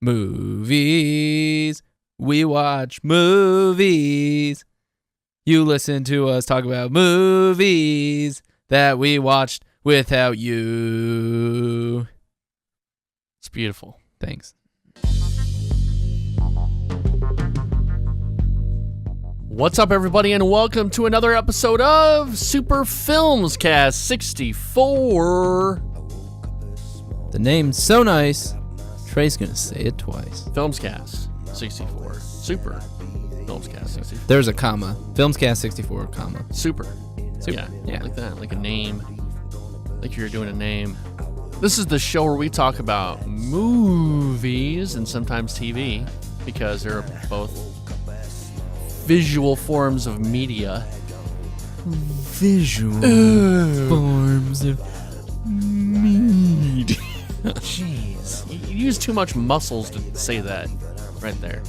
Movies. We watch movies. You listen to us talk about movies that we watched without you. It's beautiful. Thanks. What's up, everybody, and welcome to another episode of Super FilmsCast 64. The name's so nice, Trey's going to say it twice. FilmsCast 64. Super FilmsCast 64. There's a comma. FilmsCast 64, comma. Super. Super. Yeah, like that. Like a name. Like you're doing a name. This is the show where we talk about movies and sometimes TV, because they're both visual forms of media. Visual forms of media. Jeez. You use too much muscles to say that right there.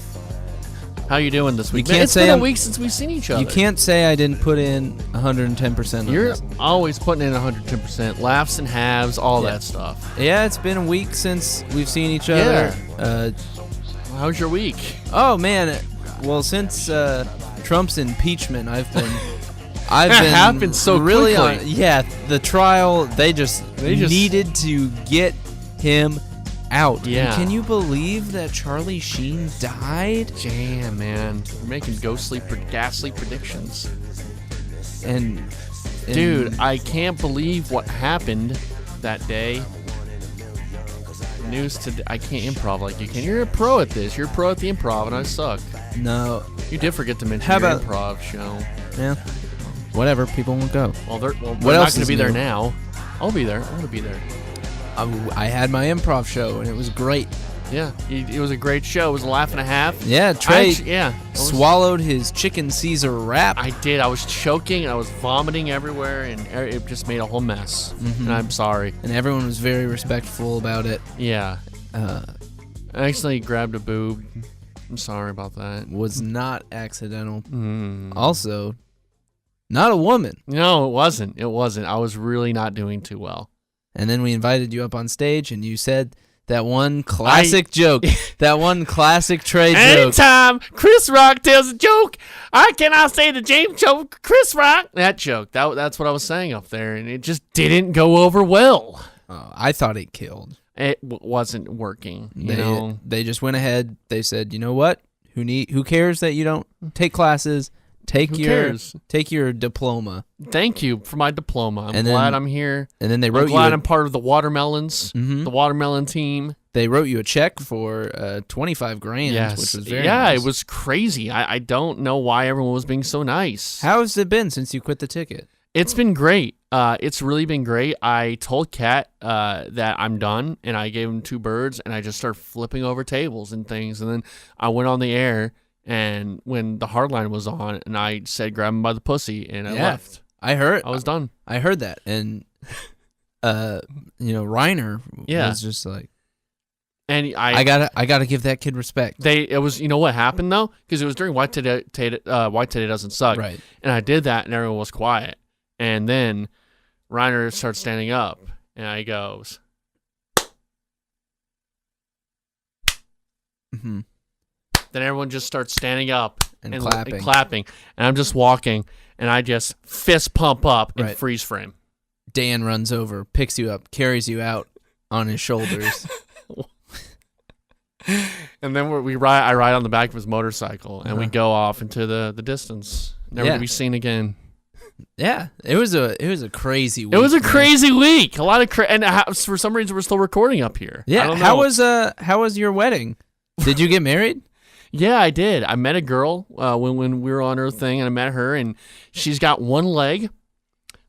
How you doing this week? It's been a week since we've seen each other. You can't say I didn't put in 110% on You're this. always putting in 110%. Laughs and halves, all that stuff. Yeah, it's been a week since we've seen each other. Yeah. How's your week? Oh, man. Well, since Trump's impeachment, I've been happened so really quickly. The trial, they just needed to get him out. Yeah. And can you believe that Charlie Sheen died? Damn, man. You're making ghastly predictions. And dude, I can't believe what happened that day. News today. I can't improv like you can. You're a pro at this. You're a pro at the improv, and I suck. No. You did forget to mention your improv show. Yeah. Whatever. People won't go. Well, they're what not else going to is be there new? now. I'll be there. I want to be there. I had my improv show, and it was great. Yeah, it was a great show. It was a laugh and a half. Yeah, Trey swallowed his chicken Caesar wrap. I did. I was choking, and I was vomiting everywhere, and it just made a whole mess. Mm-hmm. And I'm sorry. And everyone was very respectful about it. Yeah. I accidentally grabbed a boob. I'm sorry about that. Was not accidental. Also, not a woman. No, it wasn't. It wasn't. I was really not doing too well. And then we invited you up on stage, and you said that one classic joke, that one classic Trey joke. Anytime Chris Rock tells a joke, I cannot say the James joke, Chris Rock. That joke, that's what I was saying up there, and it just didn't go over well. I thought it killed. It wasn't working. You know, they just went ahead. They said, you know what? Who cares that you don't take classes? Take your diploma. Thank you for my diploma. I'm glad I'm here. And then they wrote you. I'm part of the Watermelons, the Watermelon team. They wrote you a check for $25,000, which was very nice. It was crazy. I don't know why everyone was being so nice. How has it been since you quit the ticket? It's been great. It's really been great. I told Kat that I'm done, and I gave him 2 birds, and I just started flipping over tables and things. And then I went on the air. And when the hardline was on, and I said, grab him by the pussy, and I left. I was done. I heard that. And, Reiner was just like, and I gotta give that kid respect. It was, you know what happened, though? Because it was during White Today Doesn't Suck. Right. And I did that, and everyone was quiet. And then Reiner starts standing up, and he goes. Mm-hmm. Then everyone just starts standing up and clapping. And I'm just walking, and I just fist pump up and freeze frame. Dan runs over, picks you up, carries you out on his shoulders. And then I ride on the back of his motorcycle, and we go off into the distance, never to be seen again. Yeah, it was a crazy week. It was a crazy week. A lot of and for some reason we're still recording up here. Yeah, I don't know. How was your wedding? Did you get married? Yeah, I did. I met a girl when we were on her thing, and I met her, and she's got one leg,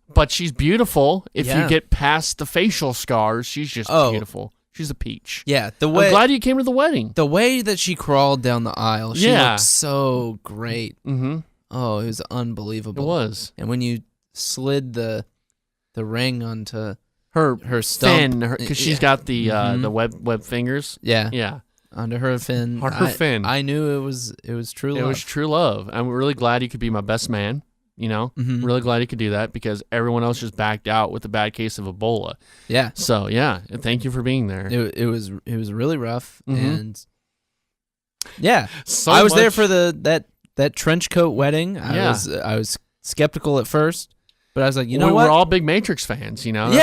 but she's beautiful. If you get past the facial scars, she's just beautiful. She's a peach. Yeah, I'm glad you came to the wedding. The way that she crawled down the aisle, she looked so great. Mm-hmm. Oh, it was unbelievable. It was. And when you slid the ring onto her stump, because she's got the web fingers. Yeah. Under her fin. I knew it was true love. It was true love. I'm really glad you could be my best man. You know, really glad you could do that because everyone else just backed out with a bad case of Ebola. Yeah. So yeah, and thank you for being there. It was really rough, and Yeah. So I was there much- for that trench coat wedding. I was skeptical at first, but I was like, you know what? We're all big Matrix fans, you know. We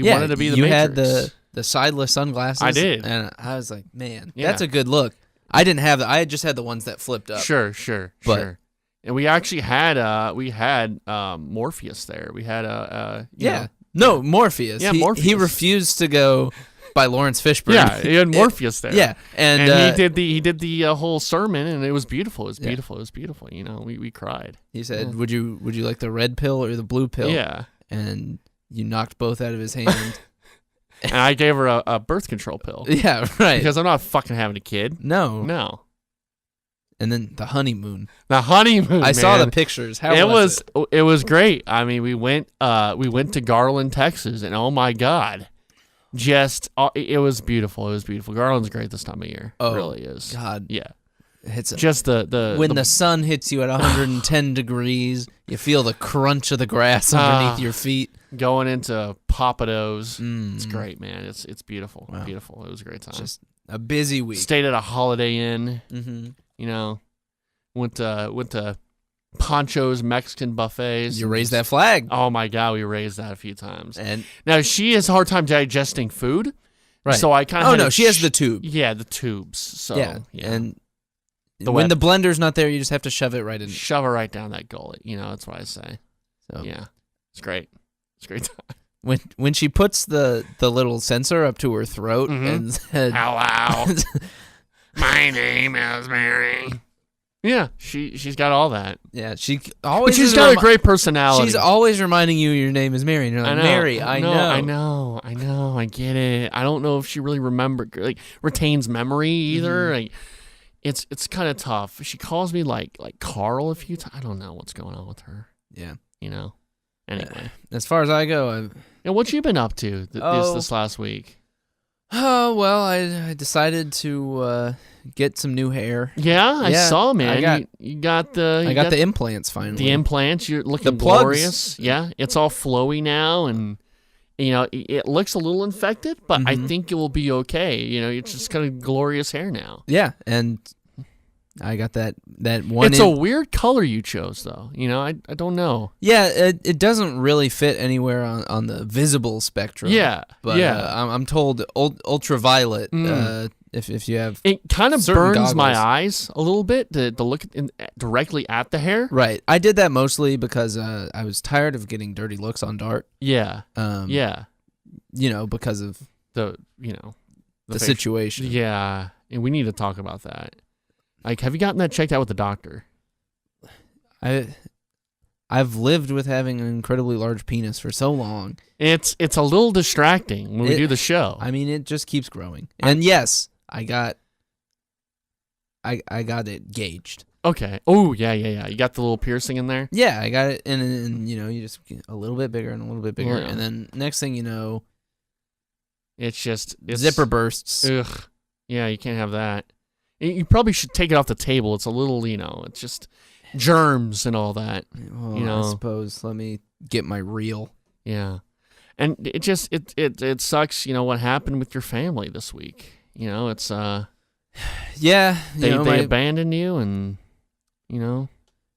Yeah, wanted to be the you Matrix. had the sideless sunglasses. I did. And I was like, man, Yeah. that's a good look. I didn't have I just had the ones that flipped up. Sure. But- And we actually had Morpheus there. We had Morpheus. Yeah, He Morpheus. refused to go by Lawrence Fishburne. Yeah, he had Morpheus there. Yeah, and he did the whole sermon, and it was beautiful. It was beautiful. It was beautiful. You know, we cried. he said, "Would you like the red pill or the blue pill?" Yeah, and you knocked both out of his hand. and I gave her a birth control pill. Yeah, right. Because I'm not fucking having a kid. No. And then the honeymoon. The honeymoon. I saw the pictures. How was it? It was great. I mean, we went to Garland, Texas, and oh my god, it was beautiful. It was beautiful. Garland's great this time of year. Oh, it really is. God. Yeah. It's Just when the sun hits you at 110 degrees, you feel the crunch of the grass underneath your feet. Going into Papados. It's great, man. It's beautiful. Wow. Beautiful. It was a great time. Just a busy week. Stayed at a Holiday Inn. Mm-hmm. You know, went to Pancho's Mexican buffets. You raised that flag. Oh my God, we raised that a few times. And now she has a hard time digesting food. right. So I kind of. Oh no, she has the tube. Yeah, the tubes. So yeah. And The when wet- the blender's not there, you just have to shove it right in. shove her right down that gullet. You know, that's what I say. So Yeah, it's great. It's a great time. when she puts the little sensor up to her throat and said, Hello, my name is Mary. Yeah, she's got all that. yeah, she always. But she's got a great personality. She's always reminding you your name is Mary, and you're like, Mary, I know. I get it. I don't know if she really retains memory either. Like, it's kind of tough. She calls me like Carl a few times. I don't know what's going on with her. Yeah. You know. Anyway, as far as I go, what you been up to this last week? Oh well, I decided to get some new hair. Yeah, I saw, man. I got the implants finally. The implants, you're looking The plugs. glorious. Yeah, it's all flowy now, and you know it looks a little infected, but I think it will be okay. You know, it's just kind of glorious hair now. Yeah, and I got that one. It's a weird color you chose, though. You know, I don't know. Yeah, it doesn't really fit anywhere on the visible spectrum. Yeah, but yeah. I'm told ultraviolet. If you have it kind of certain burns my goggles. eyes a little bit to look directly at the hair. Right, I did that mostly because I was tired of getting dirty looks on Dart. Yeah, yeah. You know, because of the situation. Yeah, and we need to talk about that. Like, have you gotten that checked out with the doctor? I've lived with having an incredibly large penis for so long. It's a little distracting when we do the show. I mean, it just keeps growing. And yes, I got it gauged. Okay. Oh, yeah. You got the little piercing in there? Yeah, I got it, and you know, you just get a little bit bigger and a little bit bigger, Yeah. and then next thing you know, It's zipper bursts. Ugh. Yeah, you can't have that. You probably should take it off the table. It's a little, it's just germs and all that. Well, you know. I suppose let me get my reel. Yeah. And it just it sucks, what happened with your family this week. It's Yeah, they abandoned you, and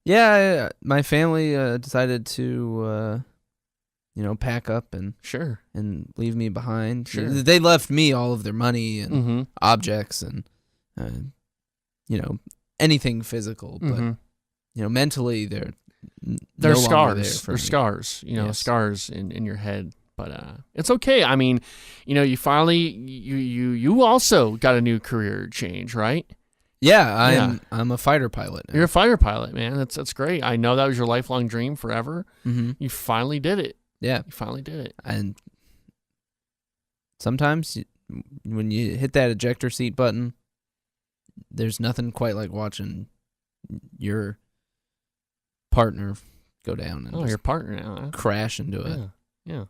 yeah, my family decided to pack up and sure, and leave me behind. Sure. They left me all of their money and mm-hmm. objects and anything physical, but mentally they're They're no longer scars. there for They're me. scars. Yes. Scars in your head. But it's okay. I mean, you finally you also got a new career change, right? Yeah, I'm a fighter pilot now. You're a fighter pilot, man. That's great. I know that was your lifelong dream forever. Mm-hmm. You finally did it. Yeah, You finally did it. and sometimes when you hit that ejector seat button, there's nothing quite like watching your partner go down and Oh, your partner now. Huh? crash into a Yeah.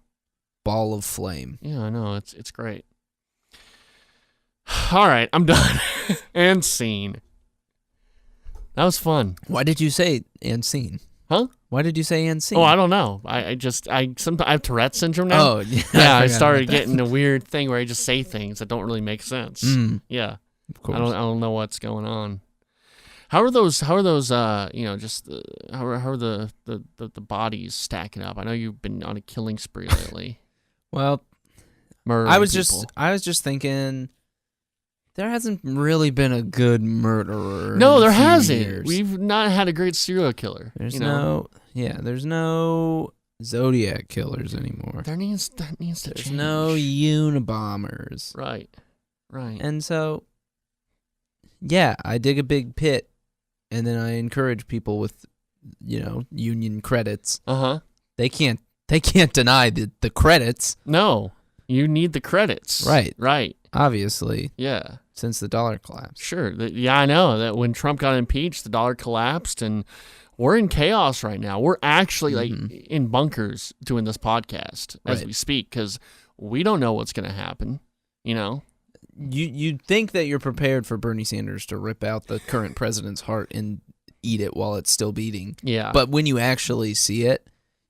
ball of flame. Yeah, I know. It's great. All right, I'm done. And scene. That was fun. Why did you say and scene? Huh? Why did you say and scene? Oh, I don't know. I sometimes I have Tourette's syndrome now. Oh, yeah. Yeah, I forgot started about that. getting a weird thing where I just say things that don't really make sense. Mm. Yeah. Of course. I don't know what's going on. How are those? Just how are the bodies stacking up? I know you've been on a killing spree lately. Well, Murdering I was people. just thinking, there hasn't really been a good murderer. No, in there a few hasn't. years. We've not had a great serial killer. There's you know? there's no Zodiac killers anymore. That needs to There's change. no Unabombers. Right. And so, yeah, I dig a big pit, and then I encourage people with, union credits. They can't deny the credits. No, you need the credits. Right. Obviously. Yeah. Since the dollar collapsed. Sure. I know that when Trump got impeached, the dollar collapsed, and we're in chaos right now. We're actually in bunkers doing this podcast as we speak because we don't know what's going to happen. You'd think that you're prepared for Bernie Sanders to rip out the current president's heart and eat it while it's still beating. Yeah. But when you actually see it,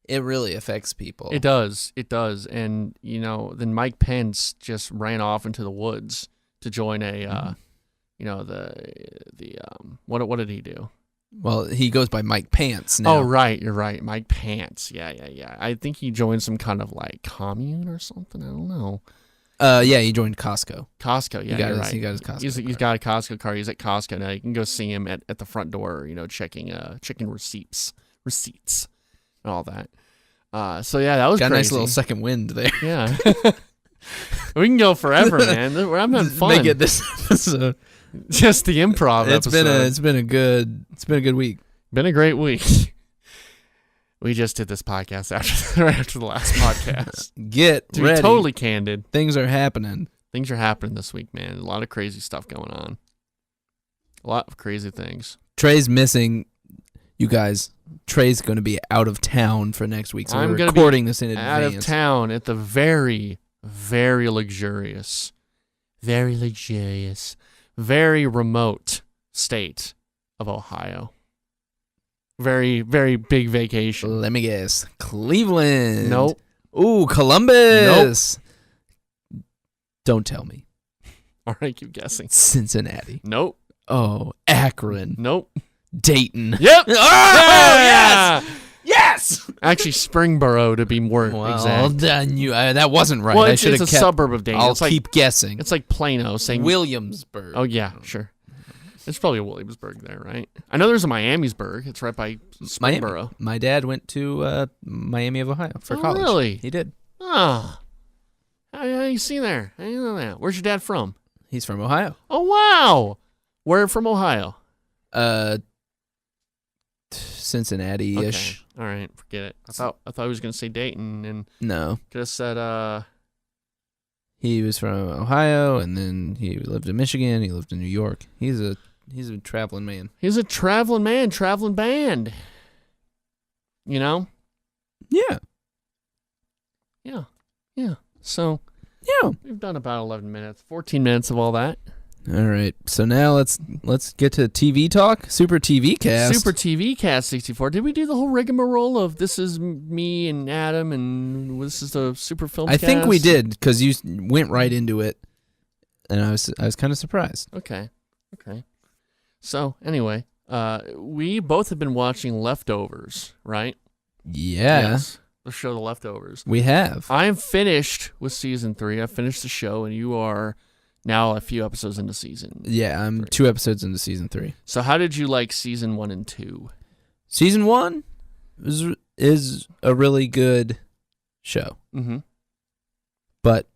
it really affects people. It does. And, then Mike Pence just ran off into the woods to join a, what did he do? Well, he goes by Mike Pants now. Oh, right. You're right. Mike Pants. Yeah. I think he joined some kind of commune or something. I don't know. He joined Costco. Costco, yeah, you're right. He got his Costco He's got a Costco card. He's at Costco now. You can go see him at the front door, checking receipts, and all that. So yeah, that was got crazy. a nice little second wind there. Yeah. We can go forever, man. I'm having fun. Make it this episode. Just the improv episode. It's been a good week. Been a great week. We just did this podcast after the last podcast. Get to ready. be totally candid. Things are happening. Things are happening this week, man. A lot of crazy stuff going on. A lot of crazy things. Trey's missing. You guys, Trey's going to be out of town for next week, so we're recording this in advance. Out of town at the very, very luxurious, very remote state of Ohio. Very, very big vacation. Let me guess. Cleveland. Nope. Ooh, Columbus. Nope. Don't tell me. All right, keep guessing. Cincinnati. Nope. Oh, Akron. Nope. Dayton. Yep. Oh, yes! Yes! Actually, Springboro to be more exact. Then that wasn't right. Well, I it's a suburb of Dayton. I'll keep guessing. It's like Plano saying Williamsburg. Oh, yeah, sure. There's probably a Williamsburg there, right? I know there's a Miamisburg. It's right by Springboro. Miami. My dad went to Miami of Ohio for college. Really? He did. Oh. How you see there? I didn't know that. Where's your dad from? He's from Ohio. Oh, wow. Where from Ohio? Cincinnati-ish. Okay. All right, forget it. I thought he was going to say Dayton and no. Could have said he was from Ohio, and then he lived in Michigan. He lived in New York. He's a traveling man. He's a traveling man, traveling band. Yeah. So, we've done about 11 minutes, 14 minutes of all that. All right. So now let's get to TV talk. Super TV Cast. Super TV Cast 64. Did we do the whole rigmarole of this is me and Adam and this is the Super FilmsCast? I think we did because you went right into it, and I was kind of surprised. Okay. So anyway, we both have been watching Leftovers, right? Yeah. Yes. The show The Leftovers. We have. I am finished with season 3. I finished the show, and you are now a few episodes into season. Yeah, I'm 3. 2 episodes into season 3. So how did you like season 1 and 2? Season 1 is a really good show. Mm-hmm. But,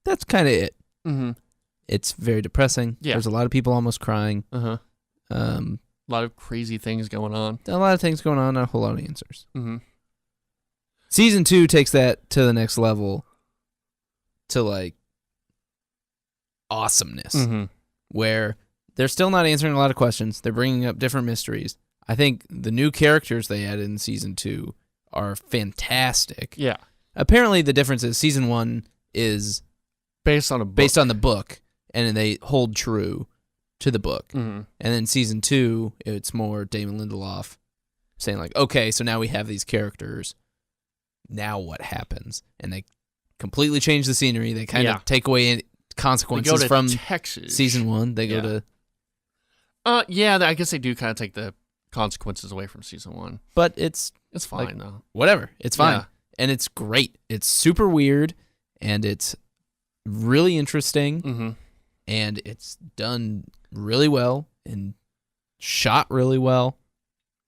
that's kind of it. Mm-hmm. It's very depressing. Yeah. There's a lot of people almost crying. Uh-huh. A lot of crazy things going on. A lot of things going on, not a whole lot of answers. Mm-hmm. Season 2 takes that to the next level to, awesomeness, where they're still not answering a lot of questions. They're bringing up different mysteries. I think the new characters they added in season 2 are fantastic. Yeah. Apparently, the difference is season 1 is based on the book, and they hold true to the book. Mm-hmm. And then season 2, it's more Damon Lindelof saying okay, so now we have these characters. Now what happens? And they completely change the scenery. They kind of take away consequences to from Texas. season 1. They go to... I guess they do kind of take the consequences away from season 1. But it's fine, though. Whatever. It's fine. Yeah. And it's great. It's super weird, and it's really interesting, Mm-hmm. and it's done really well and shot really well.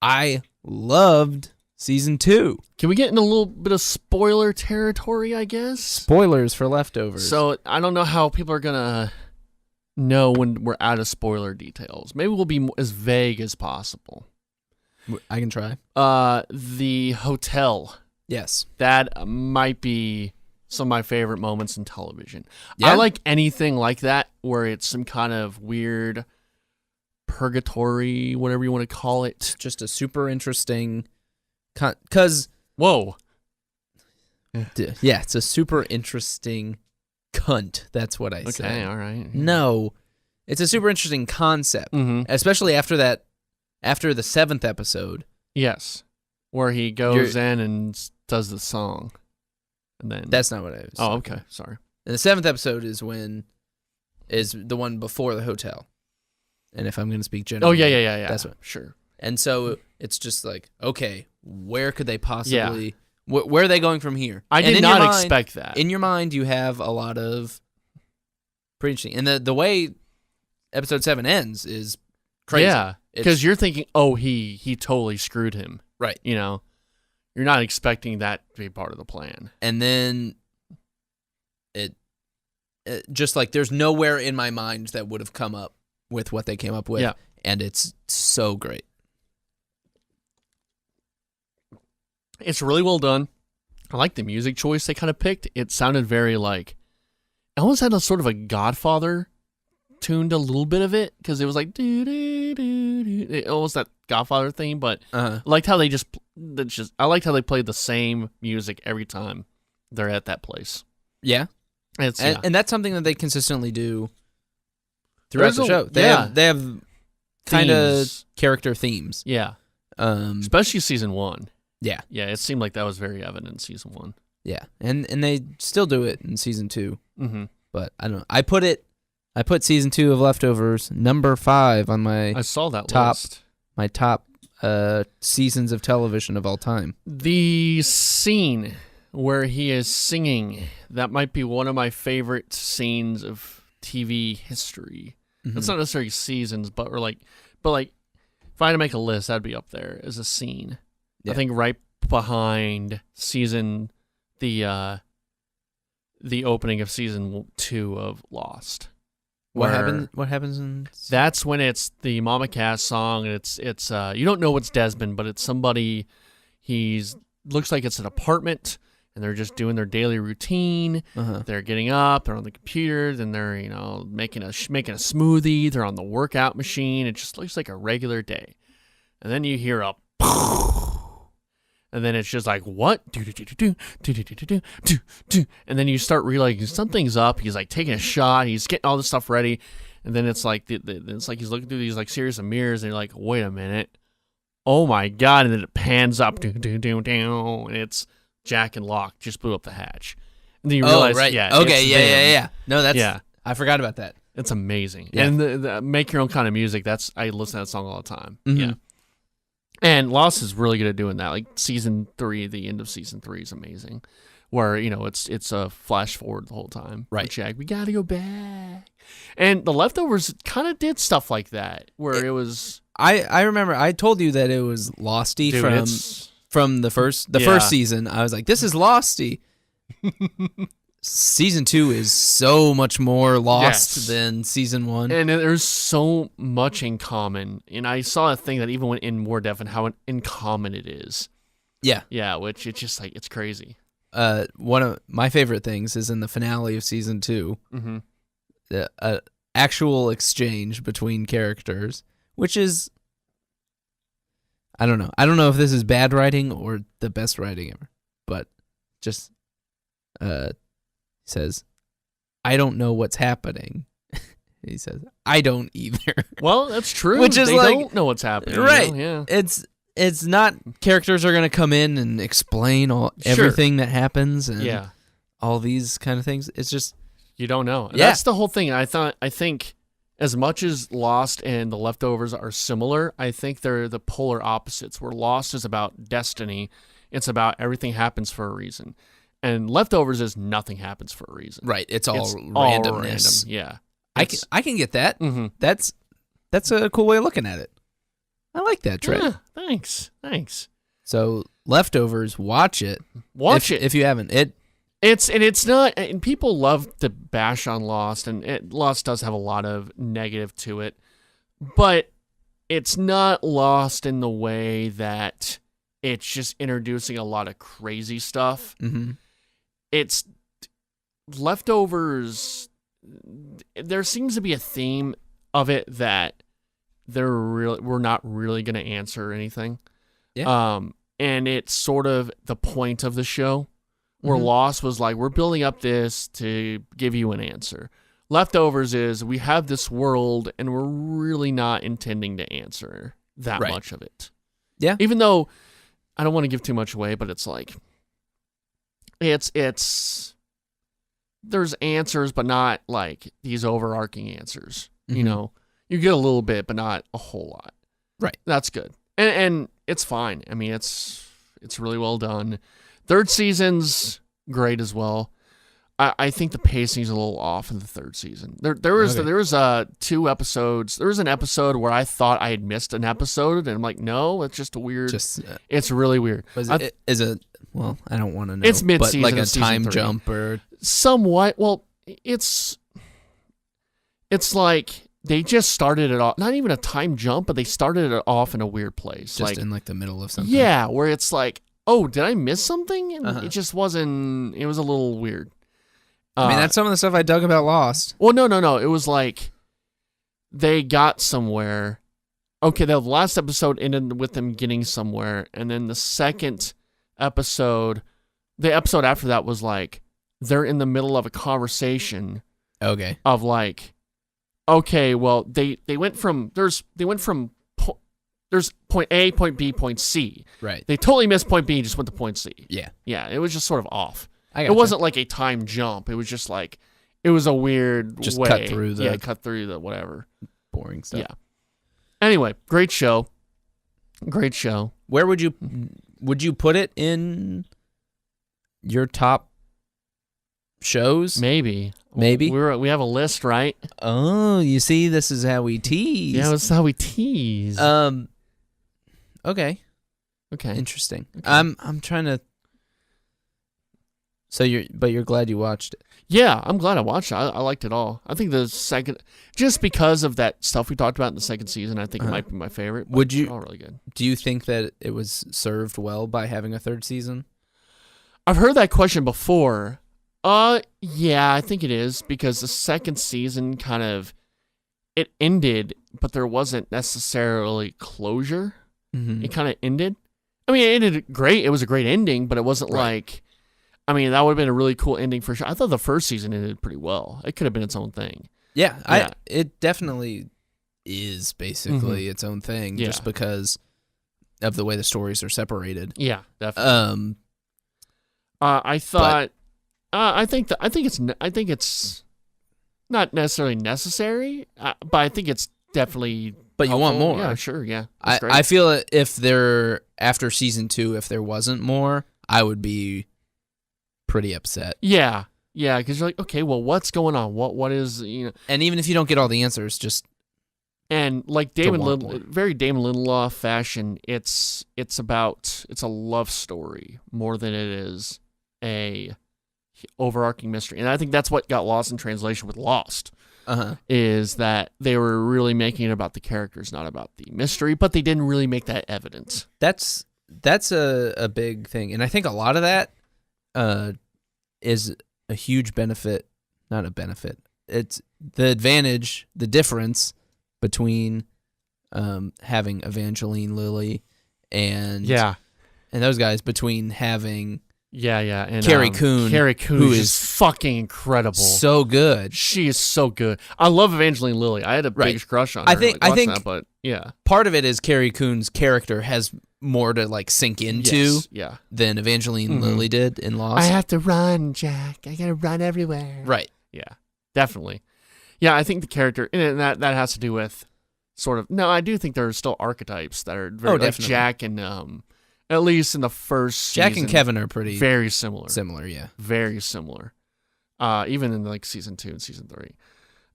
I loved season 2. Can we get in a little bit of spoiler territory, I guess? Spoilers for Leftovers. So I don't know how people are going to know when we're out of spoiler details. Maybe we'll be as vague as possible. I can try. The hotel. Yes. That might be some of my favorite moments in television. Yeah? I like anything like that where it's some kind of weird purgatory, whatever you want to call it. Just a super interesting... Because... Whoa. Yeah, it's a super interesting cunt. That's what I said. Okay, all right. No. It's a super interesting concept. Mm-hmm. Especially after the 7th episode. Yes. Where he goes in and does the song. And then That's not what I was Oh, okay. Sorry. And the 7th episode is the one before the hotel. And if I'm going to speak generally. Oh, yeah. That's what. Sure. And so it's just like, okay, where could they possibly... Where are they going from here? I did not expect that. In your mind, you have a lot of pretty interesting. And the way episode 7 ends is crazy. Yeah, because you're thinking, oh, he totally screwed him. Right. You know, you're not expecting that to be part of the plan. And then it just like there's nowhere in my mind that would have come up with what they came up with. Yeah. And it's so great. It's really well done. I like the music choice they kind of picked. It sounded very like, it almost had a sort of a Godfather tuned a little bit of it because it was like almost that Godfather theme. But I liked how I liked how they played the same music every time they're at that place. Yeah, and that's something that they consistently do throughout the show. They have kind of character themes. Yeah, especially season 1. Yeah. Yeah, it seemed like that was very evident in season 1. Yeah, and they still do it in season 2. Mm-hmm. But I don't know. I put season 2 of Leftovers number 5 on my I saw that top list. My top seasons of television of all time. The scene where he is singing, that might be one of my favorite scenes of TV history. Mm-hmm. It's not necessarily seasons, but if I had to make a list, that'd be up there as a scene. Yeah. I think right behind the opening of season 2 of Lost. What happens in? That's when it's the Mama Cass song. And it's you don't know it's Desmond, but it's somebody. Looks like it's an apartment, and they're just doing their daily routine. They're getting up. They're on the computer. Then they're making a smoothie. They're on the workout machine. It just looks like a regular day, and then you hear a. And then it's just like, what? And then you start realizing something's up. He's like taking a shot. He's getting all this stuff ready. And then it's like it's like he's looking through these like series of mirrors. And you're like, wait a minute. Oh my God. And then it pans up. And it's Jack and Locke just blew up the hatch. And then you realize, right. yeah. Okay, yeah. No, I forgot about that. It's amazing. Yeah. And the make your own kind of music. I listen to that song all the time. Mm-hmm. Yeah. And Lost is really good at doing that. Like season 3, the end of season 3 is amazing, where it's a flash forward the whole time. Right, Jack, we gotta go back. And the Leftovers kind of did stuff like that, where it was. I remember I told you that it was Losty from the first season. I was like, this is Losty. Season 2 is so much more lost than season 1. And there's so much in common. And I saw a thing that even went in more depth and how in common it is. Yeah. Yeah, which it's just like, it's crazy. One of my favorite things is in the finale of season 2, the actual exchange between characters, which is, I don't know. I don't know if this is bad writing or the best writing ever, but just, says, I don't know what's happening. He says, I don't either. Well, that's true. Which is they like, don't know what's happening. Right. Yeah. It's not characters are going to come in and explain everything that happens and all these kind of things. It's just You don't know. Yeah. That's the whole thing. I think as much as Lost and The Leftovers are similar, I think they're the polar opposites, where Lost is about destiny. It's about everything happens for a reason. And Leftovers is nothing happens for a reason. Right. It's all randomness. All random. Yeah. I can get that. Mm-hmm. That's a cool way of looking at it. I like that, Trey. Yeah, thanks. So Leftovers, watch it. Watch it if you haven't. It's not, and people love to bash on Lost, and Lost does have a lot of negative to it, but it's not Lost in the way that it's just introducing a lot of crazy stuff. Mm-hmm. It's Leftovers. There seems to be a theme of it that we're not really going to answer anything. Yeah. And it's sort of the point of the show, where Mm-hmm. Lost was like, we're building up this to give you an answer. Leftovers is, we have this world and we're really not intending to answer that Right. much of it. Yeah. Even though I don't want to give too much away, but it's like, there's answers, but not like these overarching answers. Mm-hmm. You know, you get a little bit, but not a whole lot. Right. That's good. And it's fine. I mean, it's really well done. Third season's great as well. I think the pacing's a little off in the third season. There was 2 episodes. There was an episode where I thought I had missed an episode, and I'm like, no, it's just a weird. It's really weird. Is it? Well, I don't want to know. It's mid-season, but like a of season time 3. jump or somewhat. Well, it's like they just started it off. Not even a time jump, but they started it off in a weird place, just in like the middle of something. Yeah, where it's like, oh, did I miss something? And it just wasn't. It was a little weird. I mean, that's some of the stuff I dug about Lost. Well, no. It was like they got somewhere. Okay, the last episode ended with them getting somewhere, and then the second episode, the episode after that was like they're in the middle of a conversation. Okay. Of like, okay, well, they went from there's point A, point B, point C. Right. They totally missed point B, just went to point C. Yeah. Yeah, it was just sort of off. It wasn't like a time jump. It was just like, it was a weird just way. cut through the whatever. Boring stuff. Yeah. Anyway, great show. Where would you put it in your top shows? Maybe. We have a list, right? Oh, you see, this is how we tease. Yeah, that's how we tease. Okay. Interesting. Okay. I'm trying to. So you're glad you watched it? Yeah, I'm glad I watched it. I liked it all. I think the second, just because of that stuff we talked about in the second season, I think it might be my favorite. Would you? All really good. Do you think that it was served well by having a third season? I've heard that question before. Yeah, I think it is, because the second season kind of, it ended, but there wasn't necessarily closure. Mm-hmm. It kind of ended. I mean, it ended great. It was a great ending, but it wasn't like, I mean, that would have been a really cool ending for sure. I thought the first season ended pretty well. It could have been its own thing. Yeah. It definitely is basically its own thing, just because of the way the stories are separated. Yeah, definitely. I thought. I think it's not necessarily necessary, but I think it's definitely. But you want more? Yeah, sure. Yeah, I feel if there after season 2, if there wasn't more, I would be pretty upset. Yeah, because you're like, okay, well, what's going on? What is, you know? And even if you don't get all the answers, just and like very Damon Lindelof fashion, it's a love story more than it is a overarching mystery, and I think that's what got lost in translation with Lost. Is that they were really making it about the characters, not about the mystery, but they didn't really make that evident. That's a big thing, and I think a lot of that is a huge benefit. Not a benefit. It's the advantage, the difference between having Evangeline Lilly and those guys, between having and Carrie Coon, who is fucking incredible, so good. She is so good. I love Evangeline Lilly. I had a big crush on her. I think that, but yeah, part of it is Carrie Coon's character has more to like sink into than Evangeline Lilly did in Lost. I have to run, Jack. I gotta run everywhere. Right. Yeah. definitely. Yeah, I think the character, and that has to do with sort of. No, I do think there are still archetypes that are very like Jack and at least in the first Jack season, and Kevin are pretty very similar. Similar, yeah, very similar. Even in like season 2 and season 3,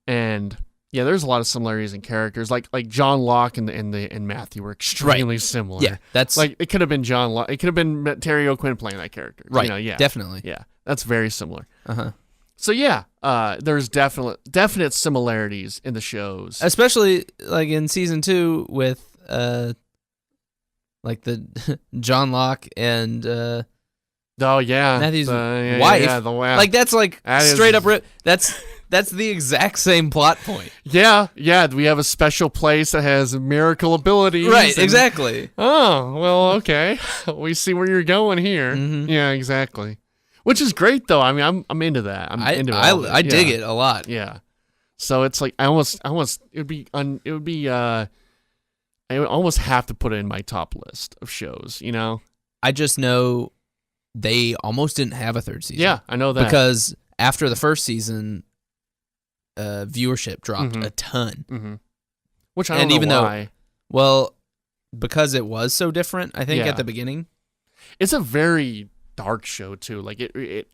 and yeah, there's a lot of similarities in characters. Like John Locke and Matthew were extremely similar. Yeah, that's like it could have been John Locke. It could have been Terry O'Quinn playing that character. Right. You know, yeah, definitely. Yeah, that's very similar. So yeah, there's definite similarities in the shows, especially like in season 2 with like the John Locke and oh yeah, Matthew's wife. Yeah, the wife. Like that's like that straight up. That's the exact same plot point. Yeah. We have a special place that has miracle abilities. Right. Exactly. Oh well, okay. We see where you're going here. Mm-hmm. Yeah, exactly. Which is great though. I mean, I'm into that. I dig it a lot. Yeah. So it's like I almost I would almost have to put it in my top list of shows. You know. I just know they almost didn't have a third season. Yeah, I know that because after the first season, viewership dropped a ton. Mm-hmm. Which I don't know why. Well, because it was so different. I think at the beginning, it's a very dark show too. Like it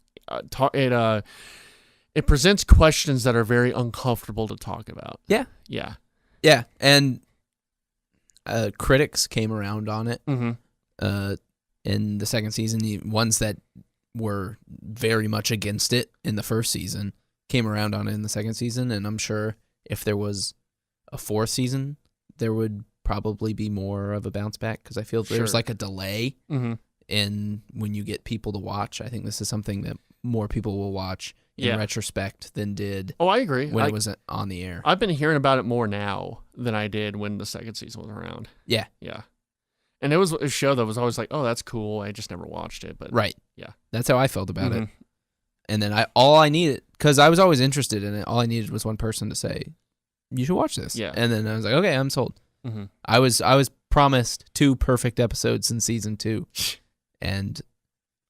presents questions that are very uncomfortable to talk about. Yeah. And critics came around on it. In the second season, the ones that were very much against it in the first season came around on it in the second season, and I'm sure if there was a fourth season, there would probably be more of a bounce back because I feel there's like a delay in when you get people to watch. I think this is something that more people will watch in retrospect than did. Oh, I agree. When it was on the air. I've been hearing about it more now than I did when the second season was around. Yeah. And it was a show that was always like, oh, that's cool. I just never watched it. But right. Yeah. That's how I felt about it. And then all I needed, because I was always interested in it, all I needed was one person to say, you should watch this. Yeah. And then I was like, okay, I'm sold. I was promised 2 perfect episodes in season 2, and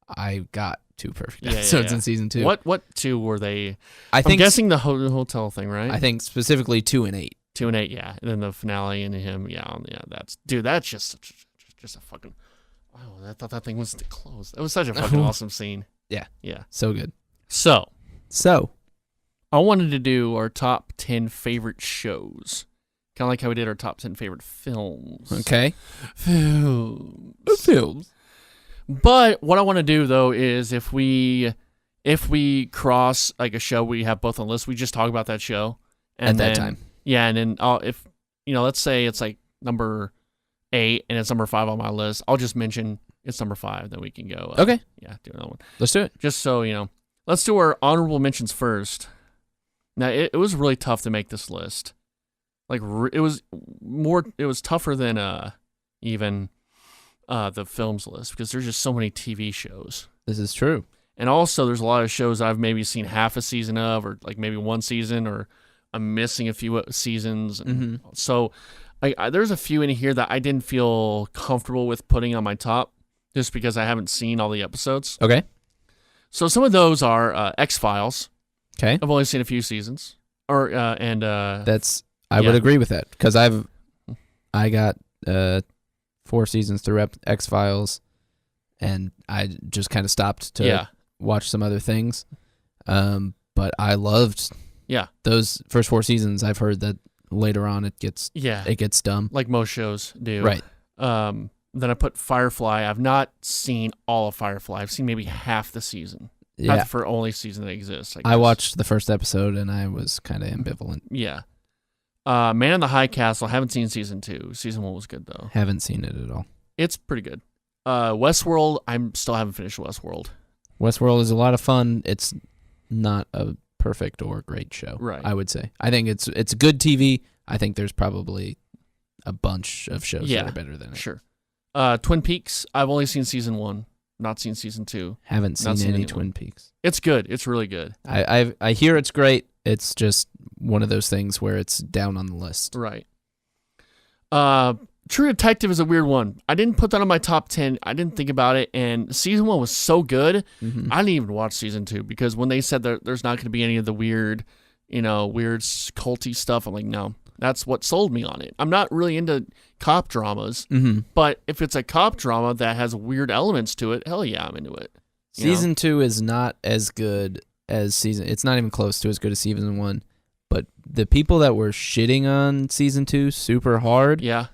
I got 2 perfect episodes in season 2. What 2 were they? I'm guessing the hotel thing, right? I think specifically 2 and 8. 2 and 8, yeah. And then the finale and him, that's just a fucking. Wow, I thought that thing was closed. It was such a fucking awesome scene. Yeah. So good. So I I wanted to do our top 10 favorite shows. Kind of like how we did our top 10 favorite films. Okay. Films. But what I want to do, though, is if we cross like a show we have both on the list, we just talk about that show. And at that time. Yeah, and then if, let's say it's like number 8 and it's number 5 on my list, I'll just mention it's number 5, then we can go. Okay. Yeah, do another one. Let's do it. Just so, let's do our honorable mentions first. Now, it was really tough to make this list. Like, it was tougher than even the films list because there's just so many TV shows. This is true. And also, there's a lot of shows I've maybe seen half a season of, or like maybe one season, or I'm missing a few seasons. Mm-hmm. So there's a few in here that I didn't feel comfortable with putting on my top just because I haven't seen all the episodes. Okay. So some of those are X-Files. Okay. I've only seen a few seasons. I would agree with that because I got 4 seasons through X-Files, and I just kind of stopped to watch some other things. But I loved those first 4 seasons. I've heard that later on it gets dumb, like most shows do. Right. Then I put Firefly. I've not seen all of Firefly. I've seen maybe half the season. Yeah. Not the only season that exists. I watched the first episode and I was kind of ambivalent. Yeah. Man in the High Castle. Haven't seen season 2. Season 1 was good though. Haven't seen it at all. It's pretty good. Westworld. I still haven't finished Westworld. Westworld is a lot of fun. It's not a perfect or great show. Right. I would say. I think it's good TV. I think there's probably a bunch of shows that are better than it. Sure. Twin Peaks. I've only seen season 1. Not seen season 2. Haven't seen any Twin Peaks. It's good. It's really good. I hear it's great. It's just one of those things where it's down on the list. Right. True Detective is a weird one. I didn't put that on my top 10. I didn't think about it. And season 1 was so good. Mm-hmm. I didn't even watch season 2 because when they said that there's not going to be any of the weird weird culty stuff. I'm like, no, that's what sold me on it. I'm not really into cop dramas, but if it's a cop drama that has weird elements to it, hell yeah, I'm into it. Season 2 is not as good as it's not even close to as good as season 1. But the people that were shitting on season 2 super hard, yeah.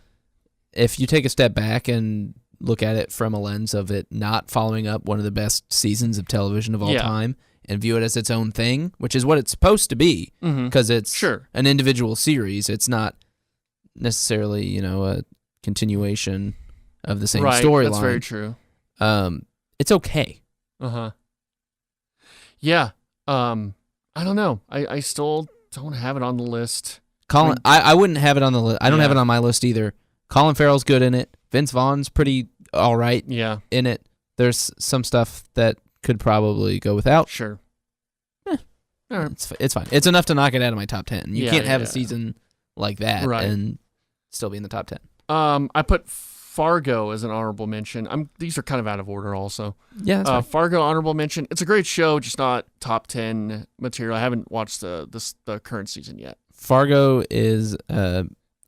If you take a step back and look at it from a lens of it not following up one of the best seasons of television of all time and view it as its own thing, which is what it's supposed to be, because it's an individual series. It's not necessarily, a continuation of the same storyline. That's very true. It's okay. Yeah. I don't know. I still don't have it on the list. Colin, I wouldn't have it on the list. I don't have it on my list either. Colin Farrell's good in it. Vince Vaughn's pretty all right in it. There's some stuff that could probably go without. Sure. It's fine. It's enough to knock it out of my top 10. You can't have a season like that and still be in the top 10. I put Fargo as an honorable mention. These are kind of out of order also. Yeah, that's fine. Fargo, honorable mention. It's a great show, just not top 10 material. I haven't watched the current season yet. Fargo is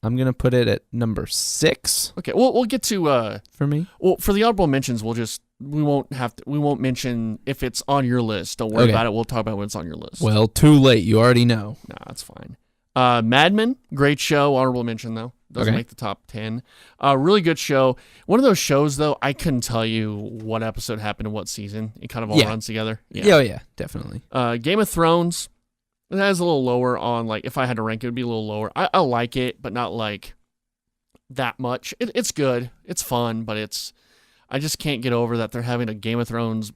I'm gonna put it at number 6. Okay, we'll get to for me. Well, for the honorable mentions, we won't mention if it's on your list. Don't worry about it. We'll talk about when it's on your list. Well, too late. You already know. Nah, that's fine. Mad Men, great show. Honorable mention though. Doesn't make the top 10. Really good show. One of those shows though, I couldn't tell you what episode happened in what season. It kind of all runs together. Yeah. Yeah, definitely. Game of Thrones. That is a little lower on, like, if I had to rank it, it would be a little lower. I like it, but not, like, that much. It's good. It's fun, but I just can't get over that they're having a Game of Thrones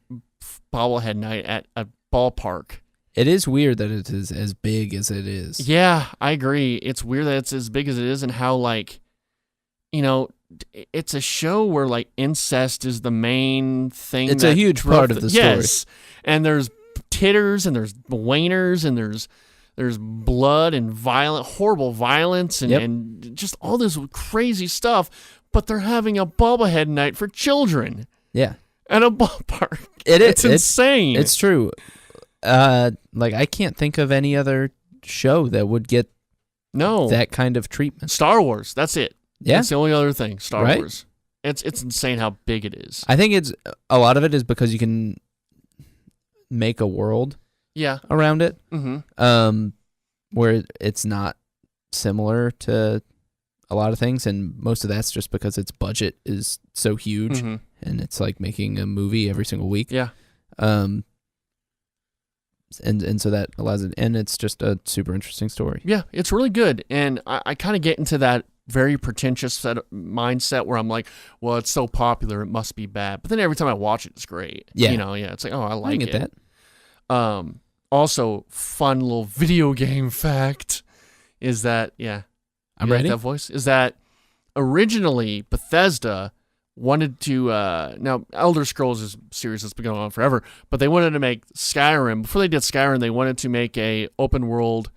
bobblehead night at a ballpark. It is weird that it is as big as it is. Yeah, I agree. It's weird that it's as big as it is and how, like, it's a show where, like, incest is the main thing. It's a huge part of the story. Yes, and there's titters and there's wainers and there's blood and horrible violence and just all this crazy stuff, but they're having a bobblehead night for children. Yeah. At a ballpark. It's insane. It's true. Like, I can't think of any other show that would get that kind of treatment. Star Wars, that's it. Yeah. That's the only other thing, Star Wars. It's insane how big it is. I think a lot of it is because you can make a world around it, where it's not similar to a lot of things, and most of that's just because its budget is so huge, and it's like making a movie every single week. Yeah. And so that allows it, and it's just a super interesting story. Yeah, it's really good, and I kind of get into that very pretentious mindset where I'm like, well, it's so popular, it must be bad. But then every time I watch it, it's great. Yeah. It's like, oh, I like it. I get that. Also, fun little video game fact is that, I'm ready. That voice is that originally Bethesda wanted to, now Elder Scrolls is a series that's been going on forever, but they wanted to make Skyrim. Before they did Skyrim, they wanted to make a open world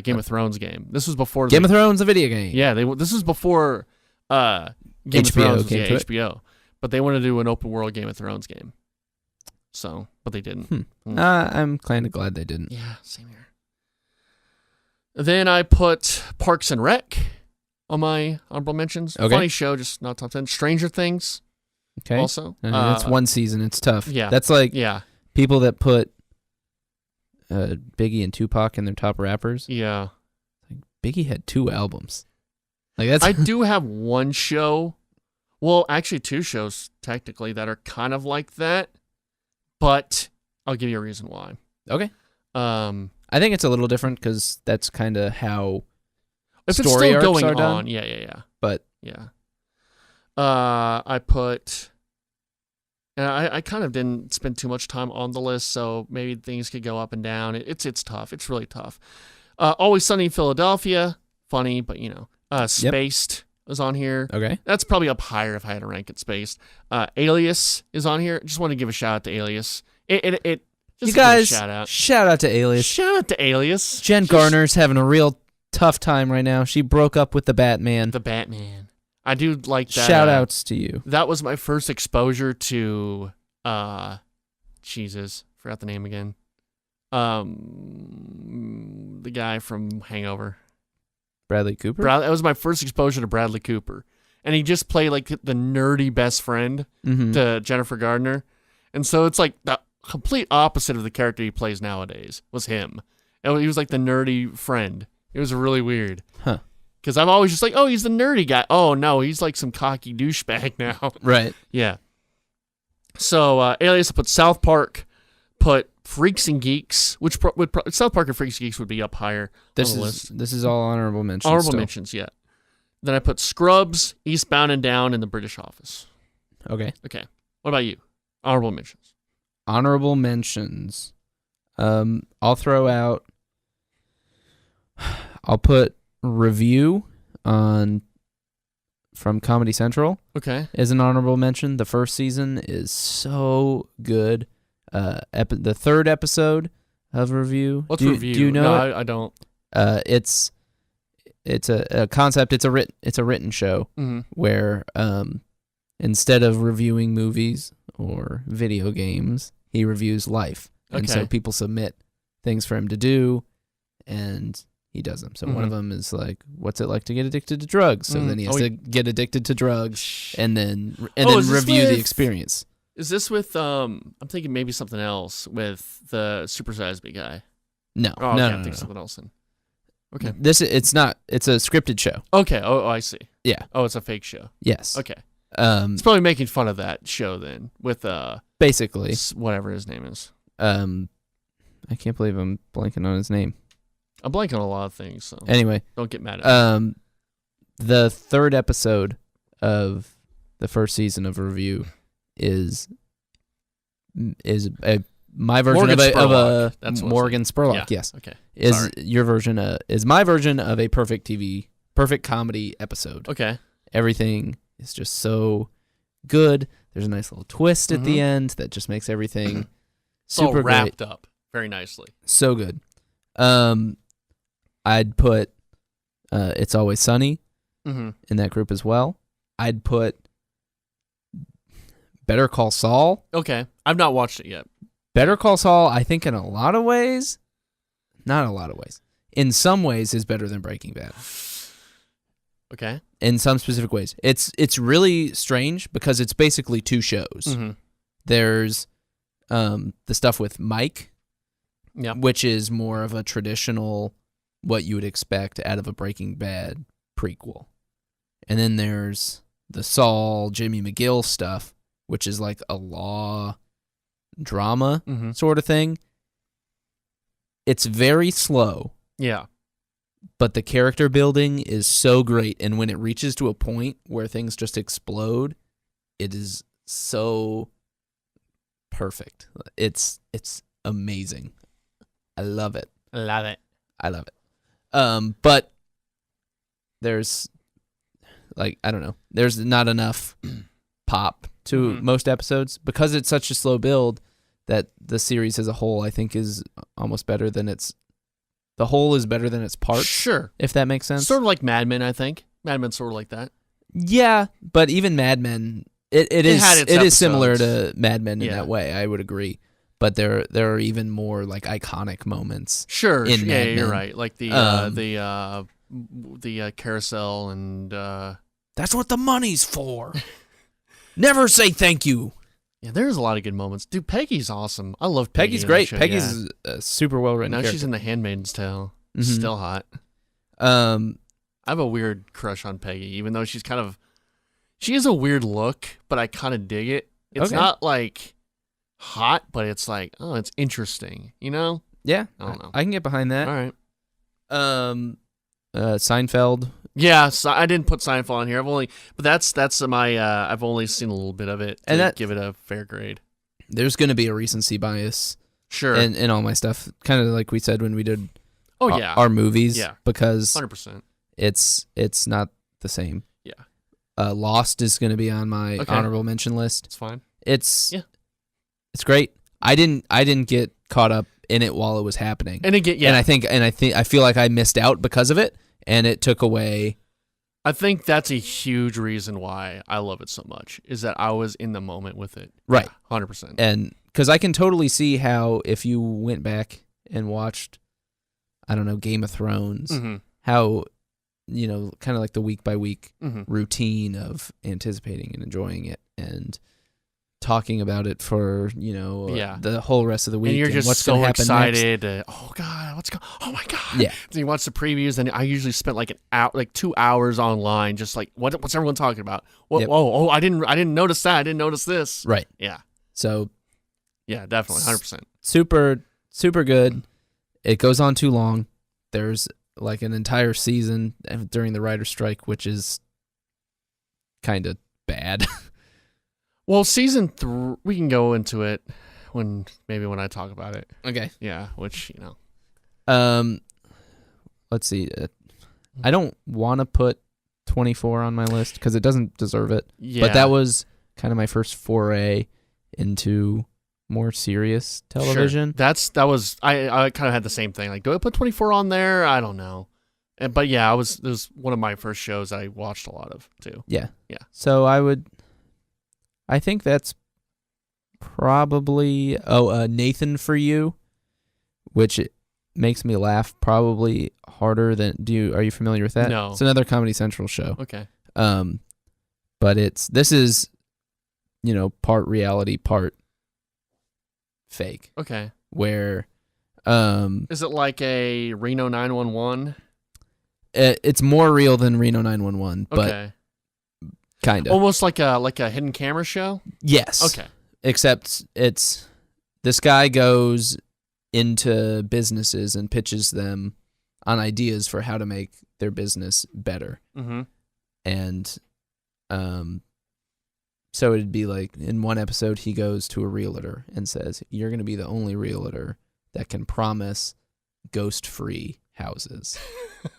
Game of Thrones game. This was before Game of Thrones, a video game. Yeah, this is before Game of Thrones was HBO. But they wanted to do an open world Game of Thrones game. So, but they didn't. I'm kind of glad they didn't. Yeah, same here. Then I put Parks and Rec on my honorable mentions. Okay. Funny show, just not top 10. Stranger Things. Okay. Also. That's one season. It's tough. Yeah. That's like people that put Biggie and Tupac in their top rappers. Yeah. Like, Biggie had 2 albums. Like that's. I do have one show. Well, actually 2 shows technically that are kind of like that, but I'll give you a reason why. Okay. I think it's a little different because that's kind of how story arcs going are done. on. Yeah. But I put. And I kind of didn't spend too much time on the list, so maybe things could go up and down. It's tough. It's really tough. Always Sunny in Philadelphia, funny, but Spaced is on here. Okay, that's probably up higher if I had to rank it. Spaced. Alias is on here. Just want to give a shout out to Alias. Just you guys, shout out to Alias. Shout out to Alias. Jen Garner's having a real tough time right now. She broke up with the Batman. I do like that. Shout outs to you. That was my first exposure to, Jesus, forgot the name again. The guy from Hangover. Bradley Cooper? That was my first exposure to Bradley Cooper. And he just played like the nerdy best friend to Jennifer Gardner. And so it's like the complete opposite of the character he plays nowadays was him. And he was like the nerdy friend. It was really weird. Huh. Because I'm always just like, oh, he's the nerdy guy. Oh, no, he's like some cocky douchebag now. Right. Yeah. So, Alias, I put South Park, put Freaks and Geeks, which South Park and Freaks and Geeks would be up higher on the list. This is all honorable mentions. Honorable mentions, yeah. Then I put Scrubs, Eastbound and Down, and The British Office. Okay. Okay. What about you? Honorable mentions. Honorable mentions. I'll throw out. I'll put Review from Comedy Central. Okay. Is an honorable mention. The first season is so good. The third episode of Review. What's Review? Do you know? No, I don't. It's a concept. It's a written show where instead of reviewing movies or video games, he reviews life. And so people submit things for him to do, and he does them. So one of them is like, what's it like to get addicted to drugs? So then he has to get addicted to drugs and then review the experience. Is this with, I'm thinking maybe something else with the Super Size Me guy. No. Oh, okay, no, I'm no, thinking no. something else then. Okay. It's not, it's a scripted show. Okay. Oh, I see. Yeah. Oh, it's a fake show. Yes. Okay. It's probably making fun of that show then with, basically. Whatever his name is. I can't believe I'm blanking on his name. I'm blanking on a lot of things, so anyway, don't get mad at me. The third episode of the first season of Review is my version Morgan of Spurlock. a Morgan Spurlock. Yeah. Yes. Okay. Is your version is my version of a perfect comedy episode. Okay. Everything is just so good. There's a nice little twist at the end that just makes everything super wrapped great. up very nicely. So good. I'd put It's Always Sunny in that group as well. I'd put Better Call Saul. Okay. I've not watched it yet. Better Call Saul, I think in a lot of ways, not a lot of ways, in some ways is better than Breaking Bad. Okay. In some specific ways. It's really strange because it's basically two shows. There's the stuff with Mike, which is more of a traditional, what you would expect out of a Breaking Bad prequel. And then there's the Saul, Jimmy McGill stuff, which is like a law drama sort of thing. It's very slow. Yeah. But the character building is so great. And when it reaches to a point where things just explode, it is so perfect. It's amazing. I love it. I love it. But there's like, I don't know, there's not enough pop to most episodes because it's such a slow build that the series as a whole, I think, is almost better than the whole is better than its parts. Sure. If that makes sense. Sort of like Mad Men, I think. Mad Men's sort of like that. Yeah, but even Mad Men, it is similar to Mad Men in that way. I would agree. But there are even more like iconic moments. Sure. In Mad Men. You're right. Like the carousel and that's what the money's for. Never say thank you. Yeah, there's a lot of good moments. Dude, Peggy's awesome. I love Peggy. Peggy's great. Peggy's a super well written character. Now she's in The Handmaid's Tale. Still hot. I have a weird crush on Peggy, even though she has a weird look, but I kind of dig it. It's not like hot, but it's like, oh, it's interesting, you know? Yeah. I don't know. I can get behind that. All right. Seinfeld. Yeah, so I didn't put Seinfeld on here. That's my. I've only seen a little bit of it to give it a fair grade. There's going to be a recency bias, sure, in all my stuff. Kind of like we said when we did. Our movies. Yeah, because 100%. It's not the same. Yeah. Lost is going to be on my honorable mention list. It's fine. It's great. I didn't get caught up in it while it was happening, and I feel like I missed out because of it. And it took away. I think that's a huge reason why I love it so much, is that I was in the moment with it. Right. Yeah, 100%. And because I can totally see how if you went back and watched, I don't know, Game of Thrones, Mm-hmm. how, kind of like the week by week Mm-hmm. routine of anticipating and enjoying it and talking about it for, the whole rest of the week. And you're just what's so gonna happen excited. Oh God, oh my God. Yeah. So you watch the previews, and I usually spent like 2 hours online, just like what's everyone talking about? What? Yep. Oh, I didn't notice that. I didn't notice this. Right. Yeah. So Yeah, definitely, 100%. super, super good. It goes on too long. There's like an entire season during the writer's strike, which is kind of bad. Well, season 3, we can go into it when I talk about it. Okay. Yeah, which Let's see. I don't want to put 24 on my list because it doesn't deserve it. Yeah. But that was kind of my first foray into more serious television. Sure. That was I kind of had the same thing. Like, do I put 24 on there? I don't know. But yeah, it was one of my first shows I watched a lot of too. Yeah. Yeah. So I think that's probably Nathan For You, which makes me laugh probably harder than are you familiar with that? No. It's another Comedy Central show. Okay. But this is part reality, part fake. Okay. Where is it like a Reno 911? It's more real than Reno 911, but Okay. kind of. Almost like a hidden camera show? Yes. Okay. Except this guy goes into businesses and pitches them on ideas for how to make their business better. Mm-hmm. And so it'd be like in one episode he goes to a realtor and says, "You're going to be the only realtor that can promise ghost-free houses."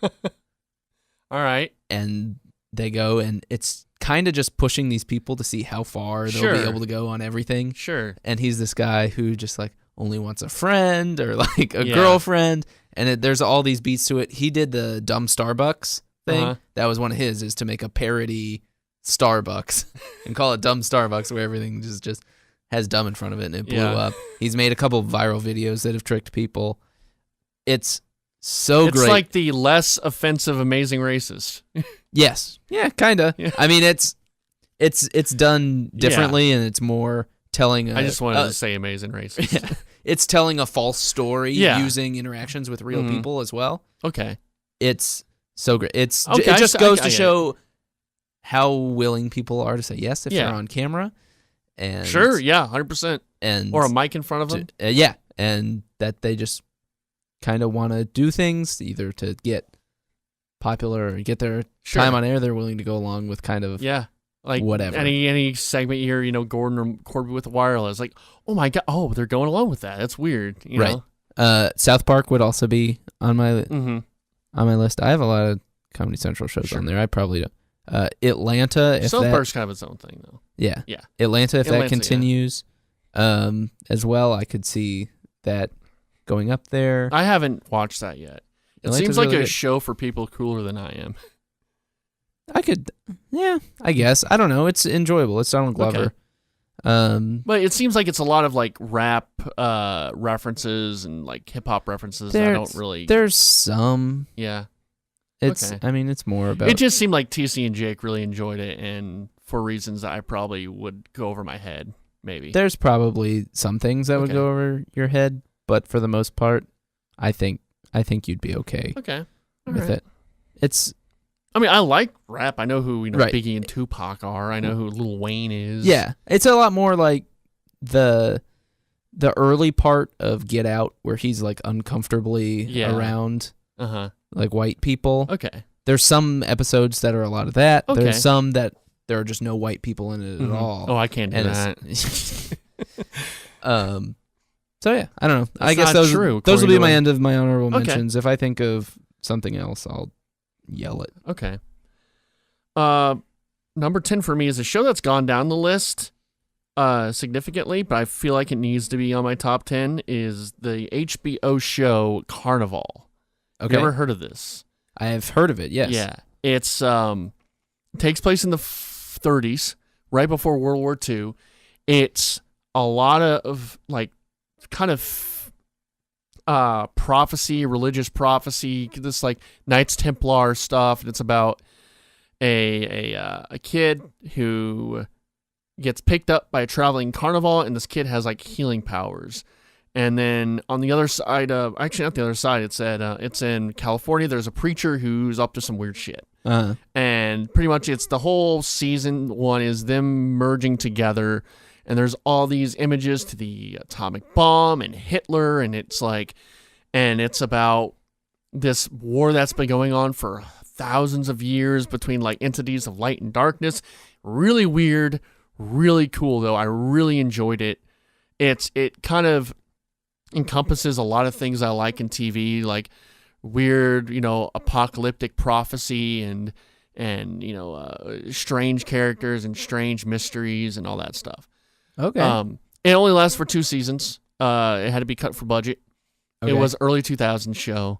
All right. And they go, and it's kind of just pushing these people to see how far they'll be able to go on everything. Sure. And he's this guy who just like only wants a friend or like a girlfriend, and there's all these beats to it. He did the dumb Starbucks thing. Uh-huh. That was one of his, is to make a parody Starbucks and call it Dumb Starbucks, where everything just has dumb in front of it, and it blew up. He's made a couple viral videos that have tricked people. It's great. It's like the less offensive Amazing Racist. Yes. Yeah, kind of. Yeah. I mean, it's done differently, and it's more telling I just wanted to say Amazing Racist. Yeah. It's telling a false story Yeah. using interactions with real people as well. Okay. It's so great. It Okay, just goes to show how willing people are to say yes if they're on camera. And sure, yeah, 100%. And or a mic in front of them. Yeah, and that they just kind of want to do things either to get popular or get their time on air. They're willing to go along with kind of like whatever. Any segment here, Gordon or Corby with wireless, like, oh my god, they're going along with that. That's weird, you know? South Park would also be on my list. I have a lot of Comedy Central shows on there. I probably don't. Atlanta. South Park's kind of its own thing, though. Yeah. Atlanta, if that continues, as well, I could see that going up there. I haven't watched that yet. It seems like a show for people cooler than I am. I guess. I don't know. It's enjoyable. It's Donald Glover. Okay. But it seems like it's a lot of like rap references and like hip hop references. I don't really. There's some. Yeah. It's. Okay. I mean, it's more about. It just seemed like TC and Jake really enjoyed it, and for reasons that I probably would go over my head. Maybe there's probably some things that would go over your head, but for the most part, I think you'd be okay. Okay. With it. It's. I mean, I like rap. I know who Biggie and Tupac are. I know who Lil Wayne is. Yeah, it's a lot more like the early part of Get Out, where he's like uncomfortably around like white people. Okay. There's some episodes that are a lot of that. Okay. There's some that there are just no white people in it at all. Oh, I can't do that. So yeah, I don't know. That's I guess those will be my end of my honorable mentions. If I think of something else, I'll yell it. Okay. Number 10 for me is a show that's gone down the list significantly, but I feel like it needs to be on my top 10, is the HBO show Carnival. Okay. You ever heard of this? I have heard of it, yes. Yeah. It's takes place in the 30s, right before World War II. It's a lot of like kind of prophecy, religious prophecy, this like Knights Templar stuff, and it's about a kid who gets picked up by a traveling carnival, and this kid has like healing powers. And then on the other side of, actually not the other side, it's in California. There's a preacher who's up to some weird shit. Uh-huh. And pretty much it's the whole season one is them merging together. And there's all these images to the atomic bomb and Hitler. And it's like, and it's about this war that's been going on for thousands of years between like entities of light and darkness. Really weird, really cool though. I really enjoyed it. It kind of encompasses a lot of things I like in TV, like weird, apocalyptic prophecy and strange characters and strange mysteries and all that stuff. Okay. It only lasts for 2 seasons. It had to be cut for budget. Okay. It was early 2000s show,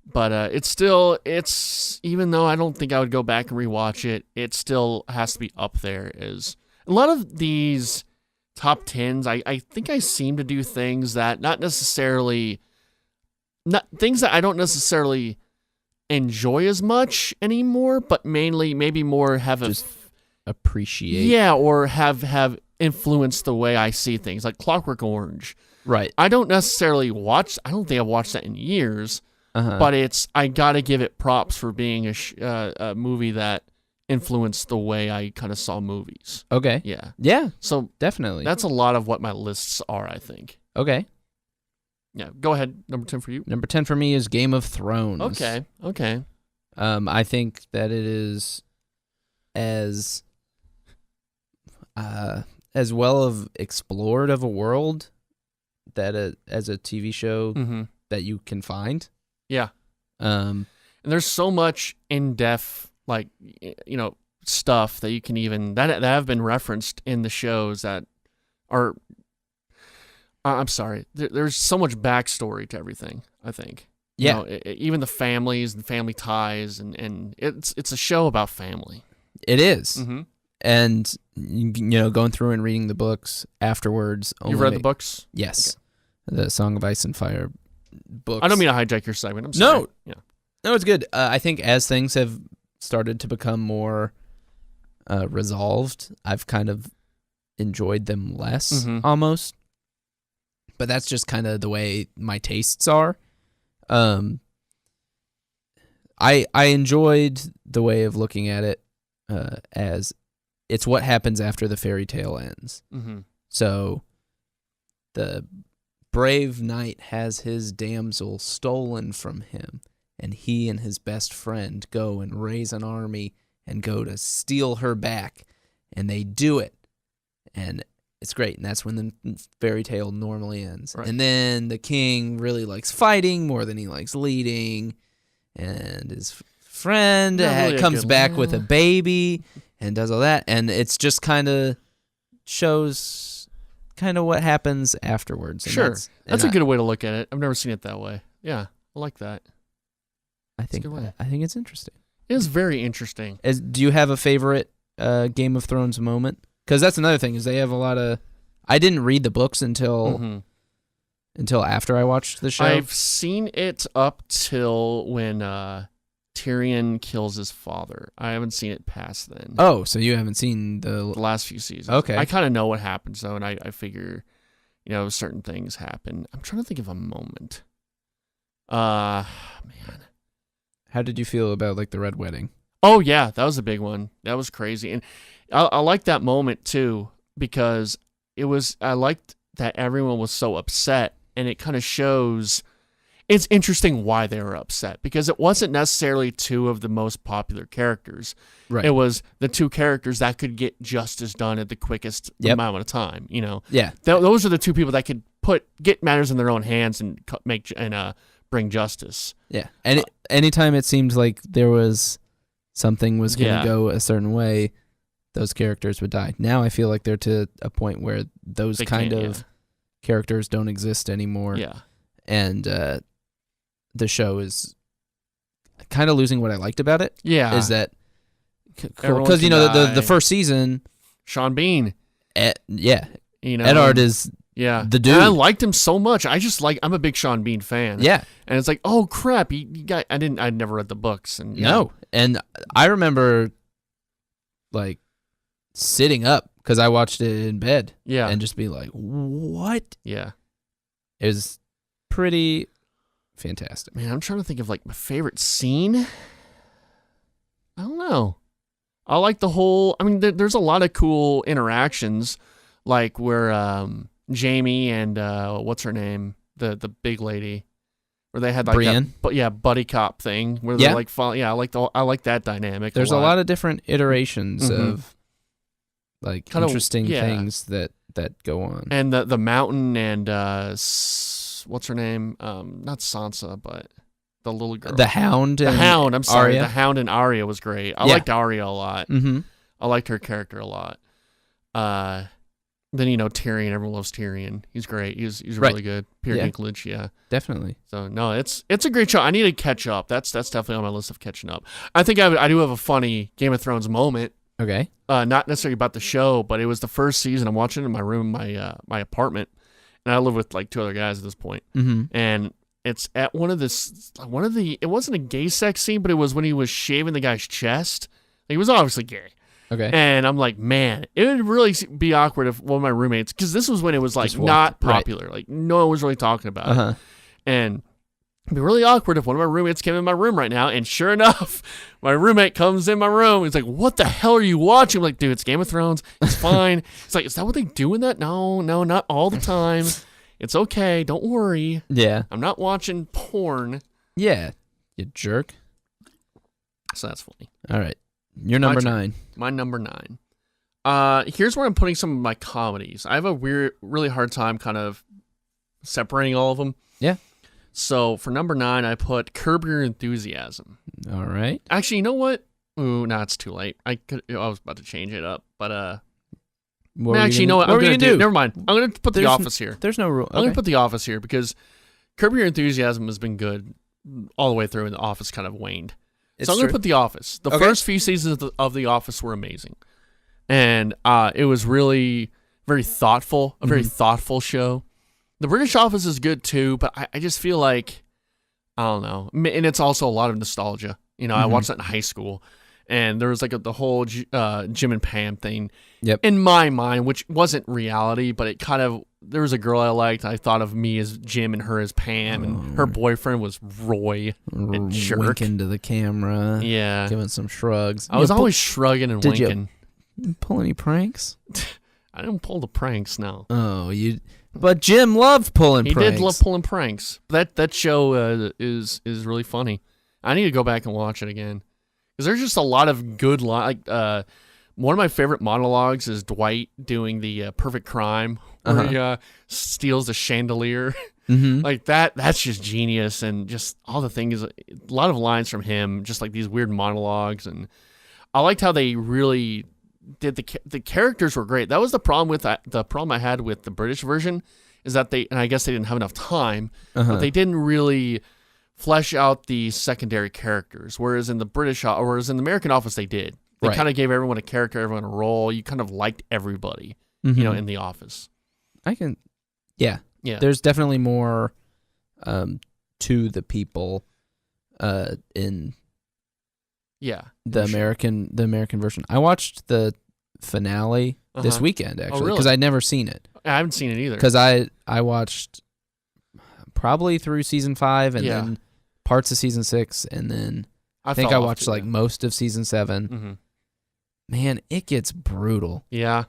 but it's even though I don't think I would go back and rewatch it, it still has to be up there as a lot of these top 10s. I think I seem to do things that not things that I don't necessarily enjoy as much anymore, but mainly maybe more have just appreciate. Yeah, or have influenced the way I see things, like Clockwork Orange. Right. I don't necessarily watch. I don't think I've watched that in years. Uh-huh. But I gotta give it props for being a movie that influenced the way I kind of saw movies. Okay. Yeah. Yeah. So definitely. That's a lot of what my lists are, I think. Okay. Yeah. Go ahead. Number 10 for you. Number 10 for me is Game of Thrones. Okay. I think that it is as well of explored of a world that as a TV show that you can find. Yeah. And there's so much in-depth, like, stuff that you can even that have been referenced in the shows that are. I'm sorry. There's so much backstory to everything, I think. Yeah. Even the families and family ties, and it's a show about family. It is. Mm-hmm. And, going through and reading the books afterwards. You've read the books? Yes. Okay. The Song of Ice and Fire books. I don't mean to hijack your segment. I'm sorry. No. Yeah. No, it's good. I think as things have started to become more resolved, I've kind of enjoyed them less, almost. But that's just kind of the way my tastes are. I enjoyed the way of looking at it as it's what happens after the fairy tale ends. Mm-hmm. So the brave knight has his damsel stolen from him, and he and his best friend go and raise an army and go to steal her back, and they do it. And it's great, and that's when the fairy tale normally ends. Right. And then the king really likes fighting more than he likes leading, and his friend really comes back with a baby and does all that, and it's just kind of shows kind of what happens afterwards. And sure, that's a good way to look at it. I've never seen it that way. Yeah, I like that. I think it's interesting. It is very interesting. Do you have a favorite Game of Thrones moment? Because that's another thing, is they have a lot of... I didn't read the books until after I watched the show. I've seen it up till when Tyrion kills his father. I haven't seen it past then. Oh, so you haven't seen the last few seasons. Okay. I kind of know what happens, though, and I figure, certain things happen. I'm trying to think of a moment. Man. How did you feel about, like, the Red Wedding? Oh, yeah, that was a big one. That was crazy. And I like that moment, too, because I liked that everyone was so upset, and it kind of shows... It's interesting why they were upset, because it wasn't necessarily two of the most popular characters. Right. It was the two characters that could get justice done at the quickest amount of time. Yeah. Those are the two people that could get matters in their own hands and bring justice. Yeah. And anytime it seemed like there was something was going to go a certain way, those characters would die. Now I feel like they're to a point where those characters don't exist anymore. Yeah. And the show is kind of losing what I liked about it. Yeah. Is that because the first season, Sean Bean. Eddard is Yeah. The dude. And I liked him so much. I'm a big Sean Bean fan. Yeah. And it's like, oh crap, I'd never read the books. And No. And I remember like sitting up because I watched it in bed. Yeah. And just being like, what? Yeah. It was pretty fantastic. Man, I'm trying to think of like my favorite scene. I don't know. I like the whole, I mean, there's a lot of cool interactions, like where Jamie and what's her name, the big lady, where they had like Brienne? buddy cop thing where they're like, I like that dynamic. There's a lot of different iterations of like kind interesting things that go on. And the mountain and what's her name? Not Sansa, but the little girl. The Hound. I'm sorry. Arya. The Hound and Arya was great. I liked Arya a lot. Mm-hmm. I liked her character a lot. Then Tyrion. Everyone loves Tyrion. He's great. He's really good. Peter Dinklage. Yeah, definitely. So no, it's a great show. I need to catch up. That's definitely on my list of catching up. I think I do have a funny Game of Thrones moment. Okay. Not necessarily about the show, but it was the first season. I'm watching it in my room, my apartment, and I live with like two other guys at this point. Mm-hmm. And it's at one of the. It wasn't a gay sex scene, but it was when he was shaving the guy's chest. He was obviously gay. Okay. And I'm like, man, it would really be awkward if one of my roommates, because this was when it was like not popular, like no one was really talking about it, and it'd be really awkward if one of my roommates came in my room right now. And sure enough, my roommate comes in my room. He's like, "What the hell are you watching?" I'm like, "Dude, it's Game of Thrones. It's fine." It's like, "Is that what they do in that?" No, not all the time. It's okay. Don't worry. Yeah. I'm not watching porn. Yeah. You jerk. So that's funny. All right. You're number 9. My number 9. Here's where I'm putting some of my comedies. I have a really hard time kind of separating all of them. Yeah. So for number 9, I put Curb Your Enthusiasm. All right. Actually, you know what? Ooh, no, it's too late. I was about to change it up, but actually, you know what? I'm gonna do. Never mind. I'm gonna put The Office here. There's no rule. Okay. I'm gonna put The Office here because Curb Your Enthusiasm has been good all the way through, and The Office kind of waned. So I'm going to put The Office. The first few seasons of The Office were amazing. And it was really very thoughtful, a very thoughtful show. The British Office is good too, but I just feel like, I don't know. And it's also a lot of nostalgia. I watched that in high school. And there was like the whole Jim and Pam thing in my mind, which wasn't reality, but it kind of, there was a girl I liked. I thought of me as Jim and her as Pam, and her boyfriend was Roy. Winking to the camera. Yeah. Giving some shrugs. I was always shrugging and winking. Did you pull any pranks? I didn't pull the pranks, no. Oh, but Jim loved pulling pranks. He did love pulling pranks. That show is really funny. I need to go back and watch it again. Because there's just a lot of good lines. Like, one of my favorite monologues is Dwight doing the perfect crime, where he steals the chandelier. Mm-hmm. Like that's just genius, and just all the things. A lot of lines from him, just like these weird monologues, and I liked how they really did the characters were great. That was the problem with the problem I had with the British version, is that and I guess they didn't have enough time, but they didn't really flesh out the secondary characters, whereas in the American Office they did. They kind of gave everyone a character, everyone a role. You kind of liked everybody, in the Office. Yeah. There's definitely more to the people in the American version. I watched the finale this weekend actually because I'd never seen it. I haven't seen it either. Because I watched probably through season 5 and then parts of season 6, and then I think I watched like most of season 7. Mm-hmm. Man, it gets brutal. Yeah.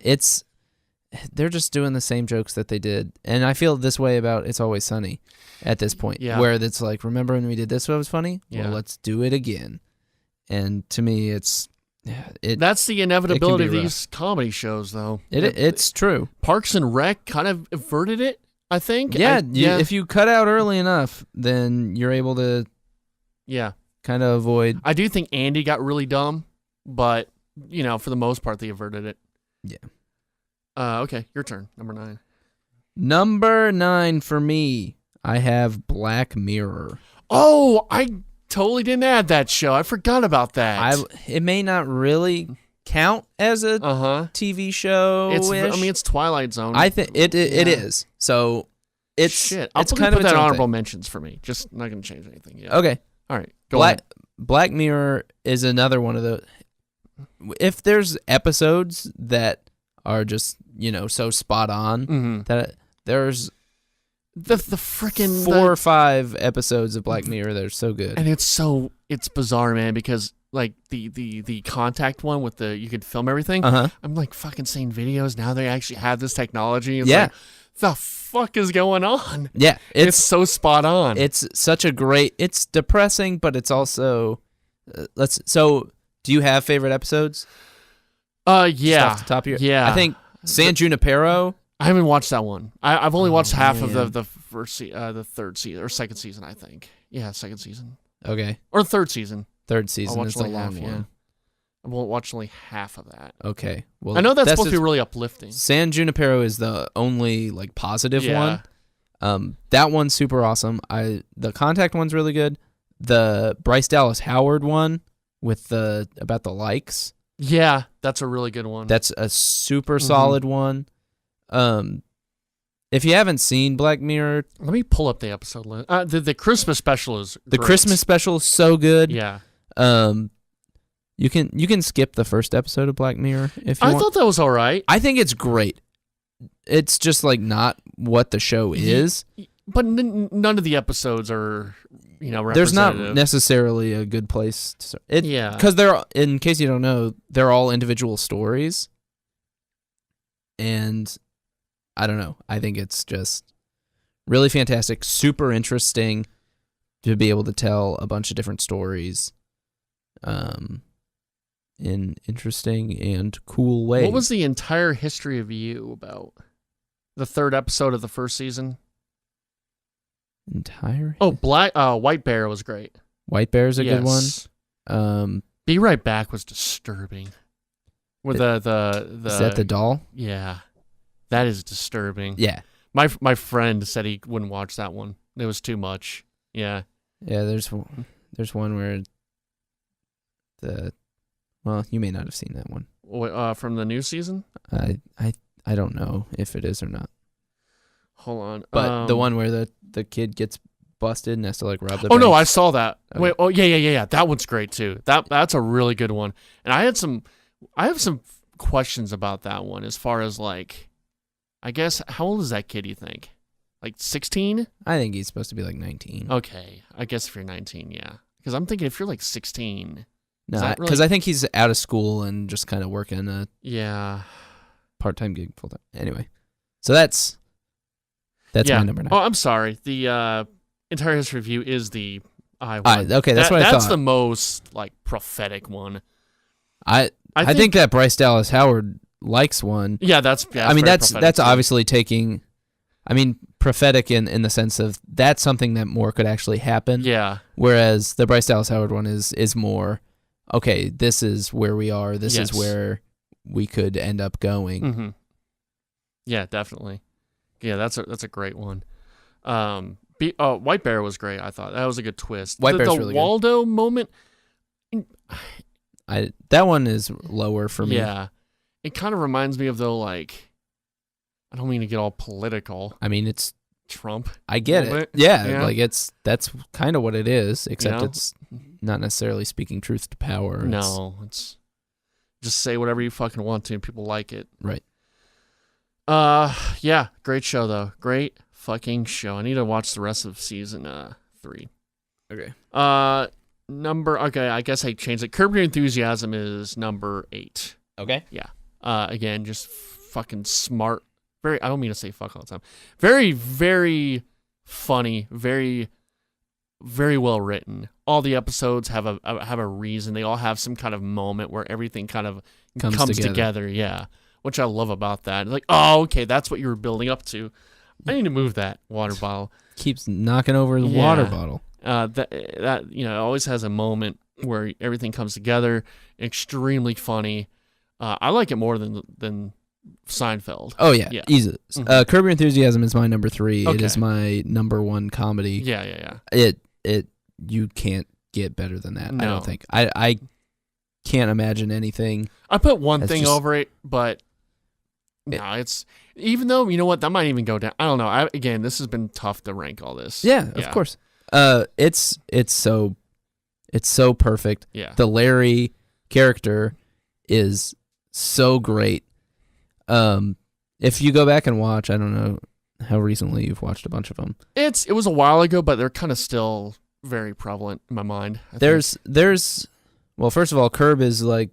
They're just doing the same jokes that they did. And I feel this way about It's Always Sunny at this point. Yeah. Where it's like, remember when we did this what was funny? Yeah. Well, let's do it again. And to me, that's the inevitability of these comedy shows, though. It's true. Parks and Rec kind of averted it, I think. Yeah, if you cut out early enough, then you're able to kind of avoid. I do think Andy got really dumb, but, for the most part, they averted it. Yeah. Okay, your turn. Number 9. Number 9 for me, I have Black Mirror. Oh, I totally didn't add that show. I forgot about that. It may not really count as a TV show. It's Twilight Zone. I think it is. So it's shit. I'll it's put kind of that its own honorable thing. mentions for me. Just not gonna change anything. Yeah. Okay. All right. Go ahead. Black Mirror is another one of the. If there's episodes that are just so spot on that there's the freaking 4 or 5 episodes of Black Mirror that are so good, and it's bizarre, man, because like the contact one with you could film everything. I'm like fucking seeing videos now. They actually have this technology. It's like, the fuck is going on? Yeah, it's so spot on. It's such a great. It's depressing, but it's also So, do you have favorite episodes? Yeah. Just off the top of your I think San Junipero. I haven't watched that one. I've only watched half of the first the third season or second season, I think. Yeah, second season. Okay. Or third season. Third season is the long half, one. Yeah. I won't watch only half of that. Okay. Well, I know that's supposed to be really uplifting. San Junipero is the only positive one. That one's super awesome. The Contact one's really good. The Bryce Dallas Howard one with about the likes. Yeah, that's a really good one. That's a super solid one. If you haven't seen Black Mirror, let me pull up the episode list. The Christmas special is great. Christmas special is so good. Yeah. You can skip the first episode of Black Mirror if you want. I thought that was all right. I think it's great. It's just not what the show is. But none of the episodes are, representative. There's not necessarily a good place to start. Because in case you don't know, they're all individual stories. And I don't know. I think it's just really fantastic, super interesting to be able to tell a bunch of different stories in interesting and cool ways. What was the entire history of you about? The third episode of the first season? White Bear was great. White Bear's a good one. Be Right Back was disturbing. With the is that the doll? Yeah. That is disturbing. Yeah. My friend said he wouldn't watch that one. It was too much. Yeah. Yeah, there's one where you may not have seen that one. From the new season? I don't know if it is or not. Hold on. But the one where the kid gets busted and has to rob the bank. Oh no, I saw that. Okay. Wait, oh yeah. That one's great too. That's a really good one. And I have some questions about that one as far as I guess how old is that kid, you think? 16? I think he's supposed to be 19. Okay. I guess if you're 19, yeah. Because I'm thinking if you're 16. No, because I think he's out of school and just kind of working a part-time gig full time. Anyway, so that's my number 9. Oh, I'm sorry. The entire history review is the I one. Okay, that's what I thought. That's the most prophetic one. I think that Bryce Dallas Howard likes one. Yeah, that's that's obviously taking. Prophetic in the sense of that's something that more could actually happen. Yeah. Whereas the Bryce Dallas Howard one is more, okay, this is where we are. This is where we could end up going. Mm-hmm. Yeah, definitely. Yeah, that's a great one. White Bear was great. I thought that was a good twist. White Bear's really good. The Waldo moment. That one is lower for me. Yeah, it kind of reminds me of I don't mean to get all political. It's Trump. I get it. Yeah, that's kind of what it is, except it's not necessarily speaking truth to power. No, it's just say whatever you fucking want to and people like it. Right. Yeah, great show though. Great fucking show. I need to watch the rest of season 3. Okay. I guess I changed it. Curb Your Enthusiasm is number 8. Okay. Yeah. Again, just fucking smart. I don't mean to say fuck all the time. Very, very funny. Very, very well written. All the episodes have a reason. They all have some kind of moment where everything kind of comes together. Yeah, which I love about that. Oh, okay, that's what you were building up to. I need to move that water bottle. Keeps knocking over the water bottle. That always has a moment where everything comes together. Extremely funny. I like it more than Seinfeld. Oh yeah. Easy. Mm-hmm. Curb Your Enthusiasm is my number 3. Okay. It is my number 1 comedy. Yeah. It you can't get better than that. No. I don't think. I can't imagine anything. I put one thing just, over it, but no, it's even though you know what that might even go down. I don't know. Again, this has been tough to rank all this. Yeah, of course. It's so perfect. Yeah. The Larry character is so great. If you go back and watch, I don't know how recently you've watched a bunch of them. It was a while ago, but they're kind of still very prevalent in my mind. There's well, first of all, Curb is like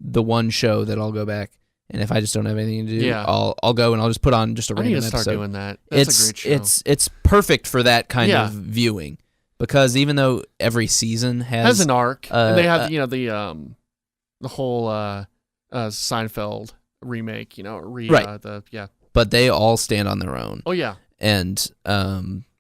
the one show that I'll go back, and if I just don't have anything to do, I'll go and I'll just put on just a random episode. I need to start doing that. That's a great show. It's perfect for that kind of viewing, because even though every season has an arc, and they have the whole Seinfeld remake, right? But they all stand on their own. Oh yeah, and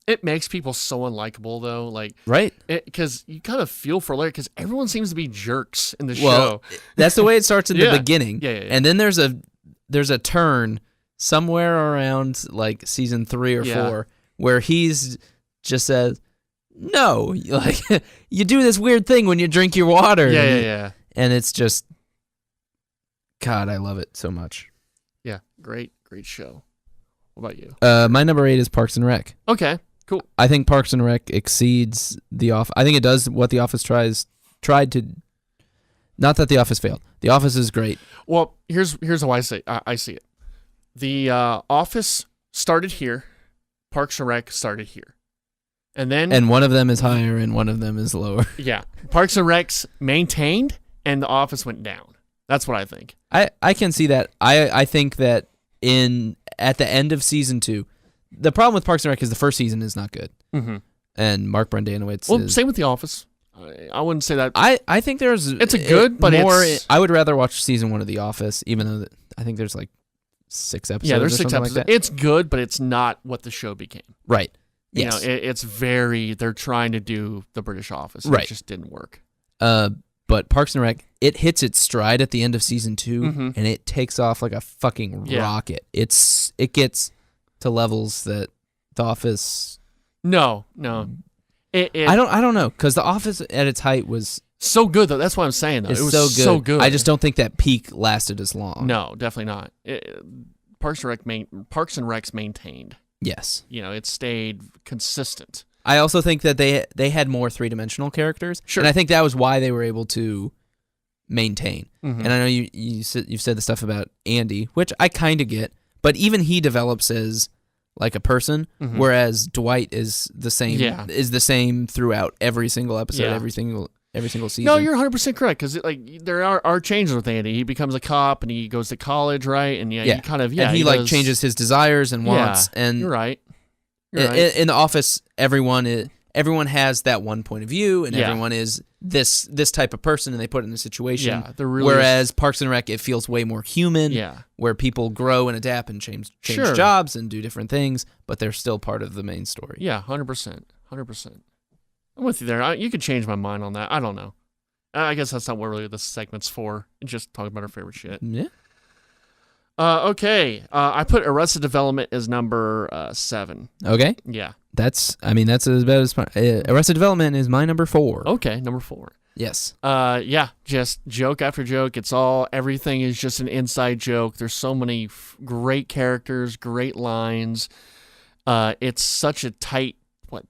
it makes people so unlikable though, like right? Because you kind of feel for Larry, because everyone seems to be jerks in the show. That's the way it starts in the beginning. Yeah. And then there's a turn somewhere around like season 3 or 4 where he's just says, "No, like you do this weird thing when you drink your water." Yeah. And it's just, God, I love it so much. Yeah, great show. What about you? My number 8 is Parks and Rec. Okay, cool. I think Parks and Rec exceeds The Office. I think it does what The Office tried to. Not that The Office failed. The Office is great. Well, here's how I see it. The Office started here. Parks and Rec started here. And one of them is higher and one of them is lower. Yeah. Parks and Rec's maintained and The Office went down. That's what I think. I can see that. I think that at the end of season 2, the problem with Parks and Rec is the first season is not good. Mm-hmm. And Mark Brendanawicz same with The Office. I wouldn't say that. I think it's a good, but more. I would rather watch season 1 of The Office, even though I think there's like 6 episodes. Yeah, there's 6 episodes. Like that. It's good, but it's not what the show became. Right. You Yes. know, it's very. They're trying to do the British Office. Right. It just didn't work. But Parks and Rec, it hits its stride at the end of season 2, mm-hmm. and it takes off like a fucking rocket. It gets to levels that The Office. No. I don't know, because The Office at its height was so good though. That's what I'm saying though. It was so good. I just don't think that peak lasted as long. No, definitely not. Parks and Rec's maintained. Yes. You know, it stayed consistent. I also think that they had more 3-dimensional characters. Sure. And I think that was why they were able to maintain. Mm-hmm. And I know you've said the stuff about Andy, which I kind of get, but even he develops as like a person, mm-hmm. whereas Dwight is the same throughout every single episode, every single season. No, you're 100% correct, because there are changes with Andy. He becomes a cop and he goes to college, right? And he kind of and he changes his desires and wants. And you're right. In The Office, everyone has that one point of view, and everyone is this type of person, and they put it in a situation. Yeah, really whereas Parks and Rec, it feels way more human. Yeah, where people grow and adapt and change jobs and do different things, but they're still part of the main story. Yeah, 100%. I'm with you there. You could change my mind on that. I don't know. I guess that's not what really this segment's for. It's just talking about our favorite shit. Yeah. Okay. I put Arrested Development as number 7. Okay. Yeah. That's as bad as Arrested Development is my number 4. Okay, number 4. Yes. Yeah, just joke after joke. Everything is just an inside joke. There's so many great characters, great lines. It's such a tight,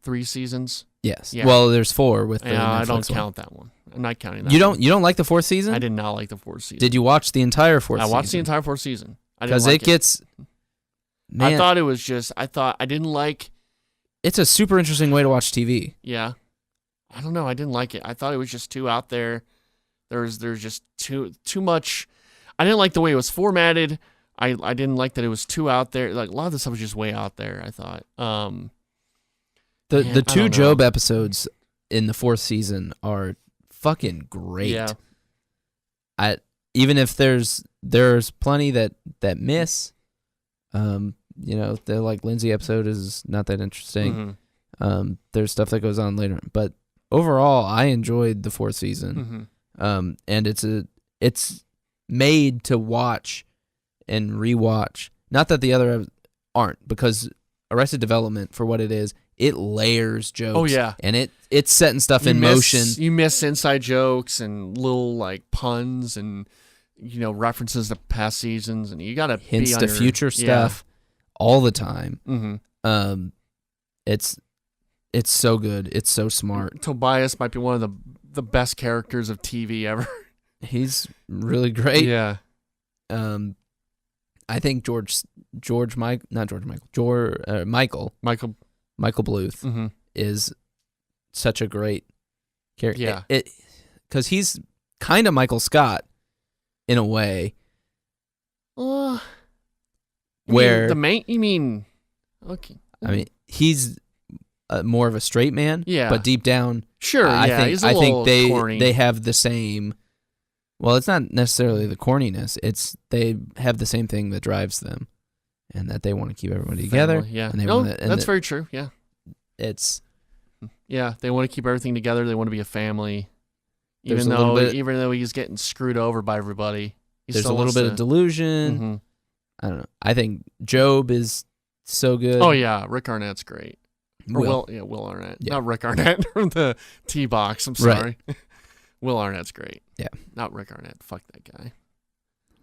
3 seasons? Yes. Yeah. Well, there's 4 with the Netflix I don't one. count that one. I'm not counting that. You don't like the 4th season? I did not like the 4th season. Did you watch the entire 4th season? I watched the entire 4th season. Because it gets... Man, I thought it was just... I didn't like... It's a super interesting way to watch TV. Yeah. I don't know. I didn't like it. I thought it was just too out there. There's just too much... I didn't like the way it was formatted. I didn't like that it was too out there. Like, a lot of the stuff was just way out there, I thought. The 2 Job episodes in the 4th season are fucking great. Yeah. Even if there's plenty that miss, the like Lindsay episode is not that interesting. Mm-hmm. There's stuff that goes on later, but overall, I enjoyed the 4th season. Mm-hmm. And it's made to watch and rewatch. Not that the other aren't, because Arrested Development, for what it is it layers jokes. Oh, yeah. And it's setting stuff in motion. You miss inside jokes and little like puns and references to past seasons, and you gotta hints to future stuff all the time. Mm-hmm. It's so good. It's so smart. Tobias might be one of the best characters of TV ever. He's really great. Yeah. I think Michael Bluth mm-hmm. is such a great character. Yeah. Because he's kind of Michael Scott in a way. You where mean okay. I mean, he's more of a straight man. Yeah. But deep down, sure. I think corny. they have the same. Well, it's not necessarily the corniness. It's they have the same thing that drives them, and that they want to keep everybody together. Yeah. And that's very true. Yeah. They want to keep everything together. They want to be a family. Even though he's getting screwed over by everybody. There's a little bit of delusion. Mm-hmm. I don't know. I think Job is so good. Oh yeah, Rick Arnett's great. Will Arnett. Yeah. Not Rick Arnett from the T-Box. I'm sorry. Right. Will Arnett's great. Yeah. Not Rick Arnett. Fuck that guy.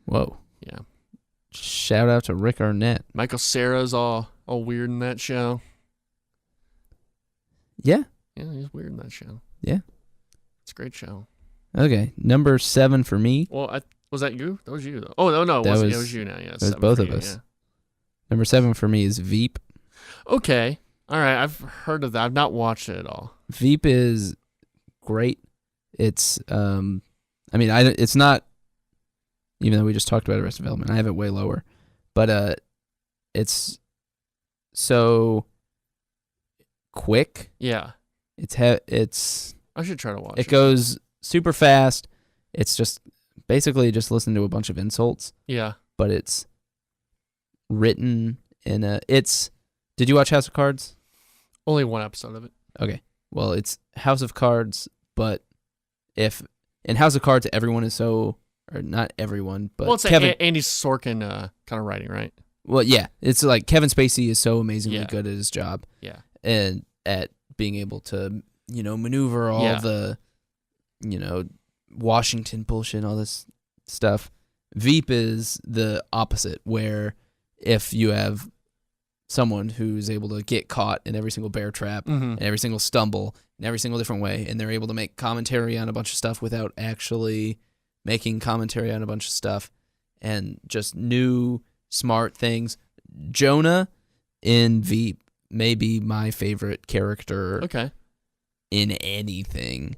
Whoa. Yeah. Shout out to Rick Arnett. Michael Cera's all weird in that show. Yeah. Yeah, he's weird in that show. Yeah. It's a great show. Okay. Number 7 for me. Well, was that you? That was you, though. Oh, no. It was you now. Yeah, it was both of us. Yeah. Number 7 for me is Veep. Okay. All right. I've heard of that. I've not watched it at all. Veep is great. It's, it's not, even though we just talked about Arrested Development, I have it way lower. But it's so quick. Yeah. It's. I should try to watch it. It goes super fast. It's just basically just listen to a bunch of insults. Yeah. But it's written in a. Did you watch House of Cards? Only one episode of it. Okay. Well, it's House of Cards, but if in House of Cards everyone is so, or not everyone, but it's Kevin, Andy Sorkin kind of writing, right? Well, yeah, it's like Kevin Spacey is so amazingly good at his job. Yeah. And at being able to, maneuver all the, Washington bullshit, all this stuff. Veep is the opposite, where if you have someone who's able to get caught in every single bear trap and every single stumble in every single different way, and they're able to make commentary on a bunch of stuff without actually making commentary on a bunch of stuff, and just new smart things. Jonah in Veep may be my favorite character in anything.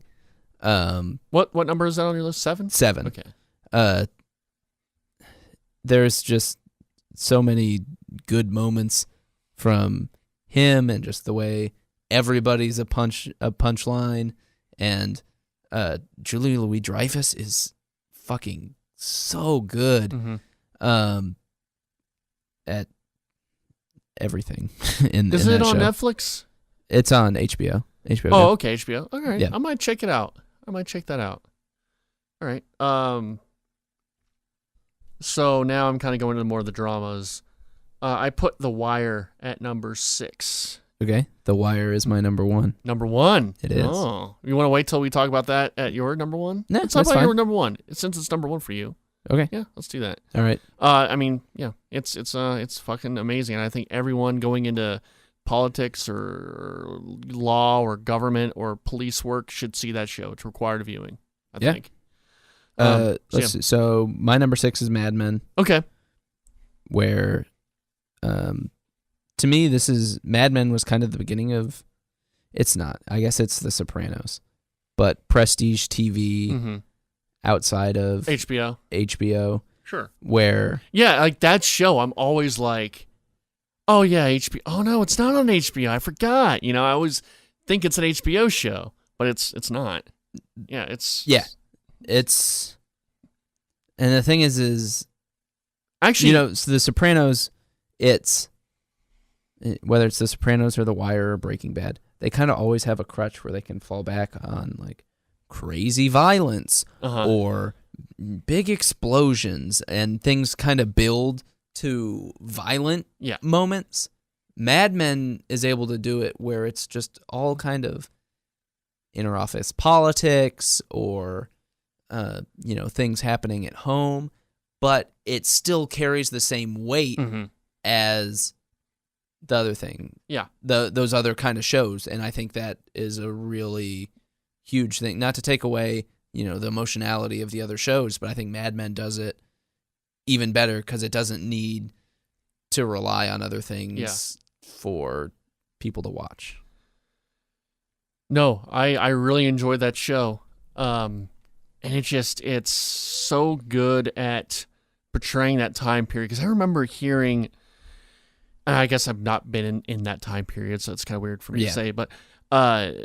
What number is that on your list? 7? 7. Okay. There's just so many good moments from him, and just the way everybody's a punchline, and Julia Louis-Dreyfus is fucking so good at everything Is in it that on show. Netflix? It's on HBO. Oh, okay, HBO. All right. Yeah. I might check it out. I might check that out. All right. So now I'm kind of going into more of the dramas. I put The Wire at number 6. Okay. The Wire is my number 1. Number 1? It is. Oh. You want to wait till we talk about that at your number 1? No, let's talk that's about fine. your number 1, since it's number 1 for you. Okay. Yeah, let's do that. All right. It's fucking amazing. And I think everyone going into politics or law or government or police work should see that show. It's required viewing, I think. So my number 6 is Mad Men. Okay. Where, to me, Mad Men was kind of the beginning of. It's not. I guess it's The Sopranos, but prestige TV outside of HBO. Sure. Where. Yeah, like that show. I'm always like, oh yeah, HBO. Oh no, it's not on HBO. I forgot. I always think it's an HBO show, but it's not. Yeah, it's. Yeah. It's, and the thing is actually, so The Sopranos, whether it's The Sopranos or The Wire or Breaking Bad, they kind of always have a crutch where they can fall back on like crazy violence or big explosions, and things kind of build to violent moments Mad Men is able to do it where it's just all kind of inter-office politics or, things happening at home, but it still carries the same weight as the other thing. Yeah. Those other kind of shows, and I think that is a really huge thing. Not to take away, the emotionality of the other shows, but I think Mad Men does it even better because it doesn't need to rely on other things for people to watch. No, I really enjoyed that show. And it's so good at portraying that time period. Because I remember hearing, I guess I've not been in that time period, so it's kind of weird for me to say, but I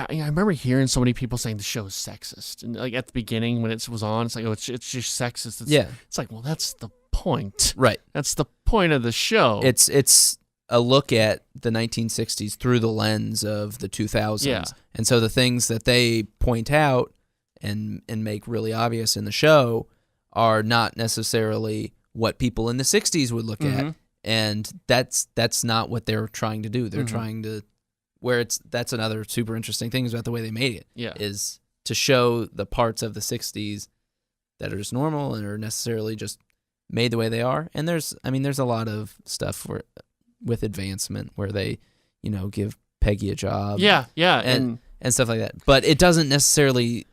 remember hearing so many people saying the show is sexist. And like at the beginning when it was on, it's like, oh, it's just sexist. It's like, well, that's the point. Right. That's the point of the show. It's a look at the 1960s through the lens of the 2000s. Yeah. And so the things that they point out and make really obvious in the show are not necessarily what people in the 60s would look at. And that's not what they're trying to do. They're trying to, that's another super interesting thing about the way they made it. Yeah. Is to show the parts of the 60s that are just normal and are necessarily just made the way they are. And there's a lot of stuff with advancement where they, give Peggy a job. Yeah. And stuff like that. But it doesn't necessarily,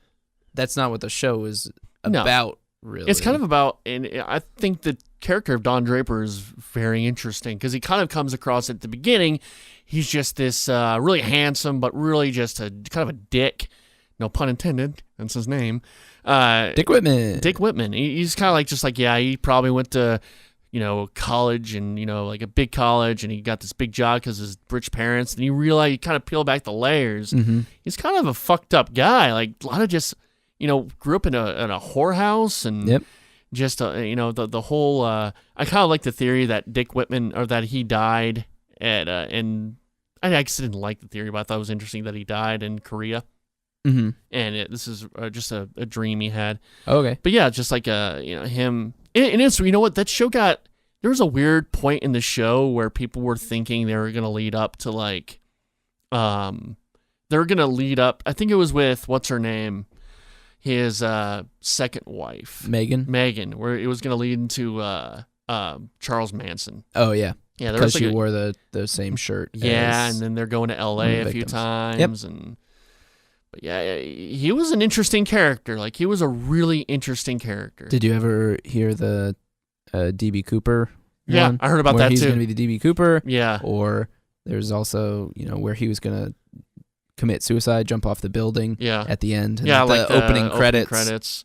that's not what the show is about, really. It's kind of about, and I think the character of Don Draper is very interesting because he kind of comes across at the beginning, he's just this really handsome, but really just a kind of a dick. No pun intended. That's his name. Dick Whitman. Dick Whitman. He's kind of like, he probably went to, college and, like a big college, and he got this big job because of his rich parents. And you kind of peel back the layers. He's kind of a fucked up guy. Like a lot of just, grew up in a whorehouse and just, the whole, I kind of like the theory that Dick Whitman, or that he died and I actually didn't like the theory, but I thought it was interesting that he died in Korea. And this is just a dream he had. Okay. But yeah, just like him. And it's, that show there was a weird point in the show where people were thinking they were going to lead up to I think it was with, what's her name? His second wife. Megan, where it was going to lead into Charles Manson. Oh, yeah. Yeah, because she wore the same shirt. Yeah, and then they're going to L.A. a few times. But yeah, he was an interesting character. Like, he was a really interesting character. Did you ever hear the D.B. Cooper one? I heard about that too. He's going to be the D.B. Cooper. Yeah. Or there's also, where he was going to commit suicide, jump off the building at the end. Yeah, like the opening credits.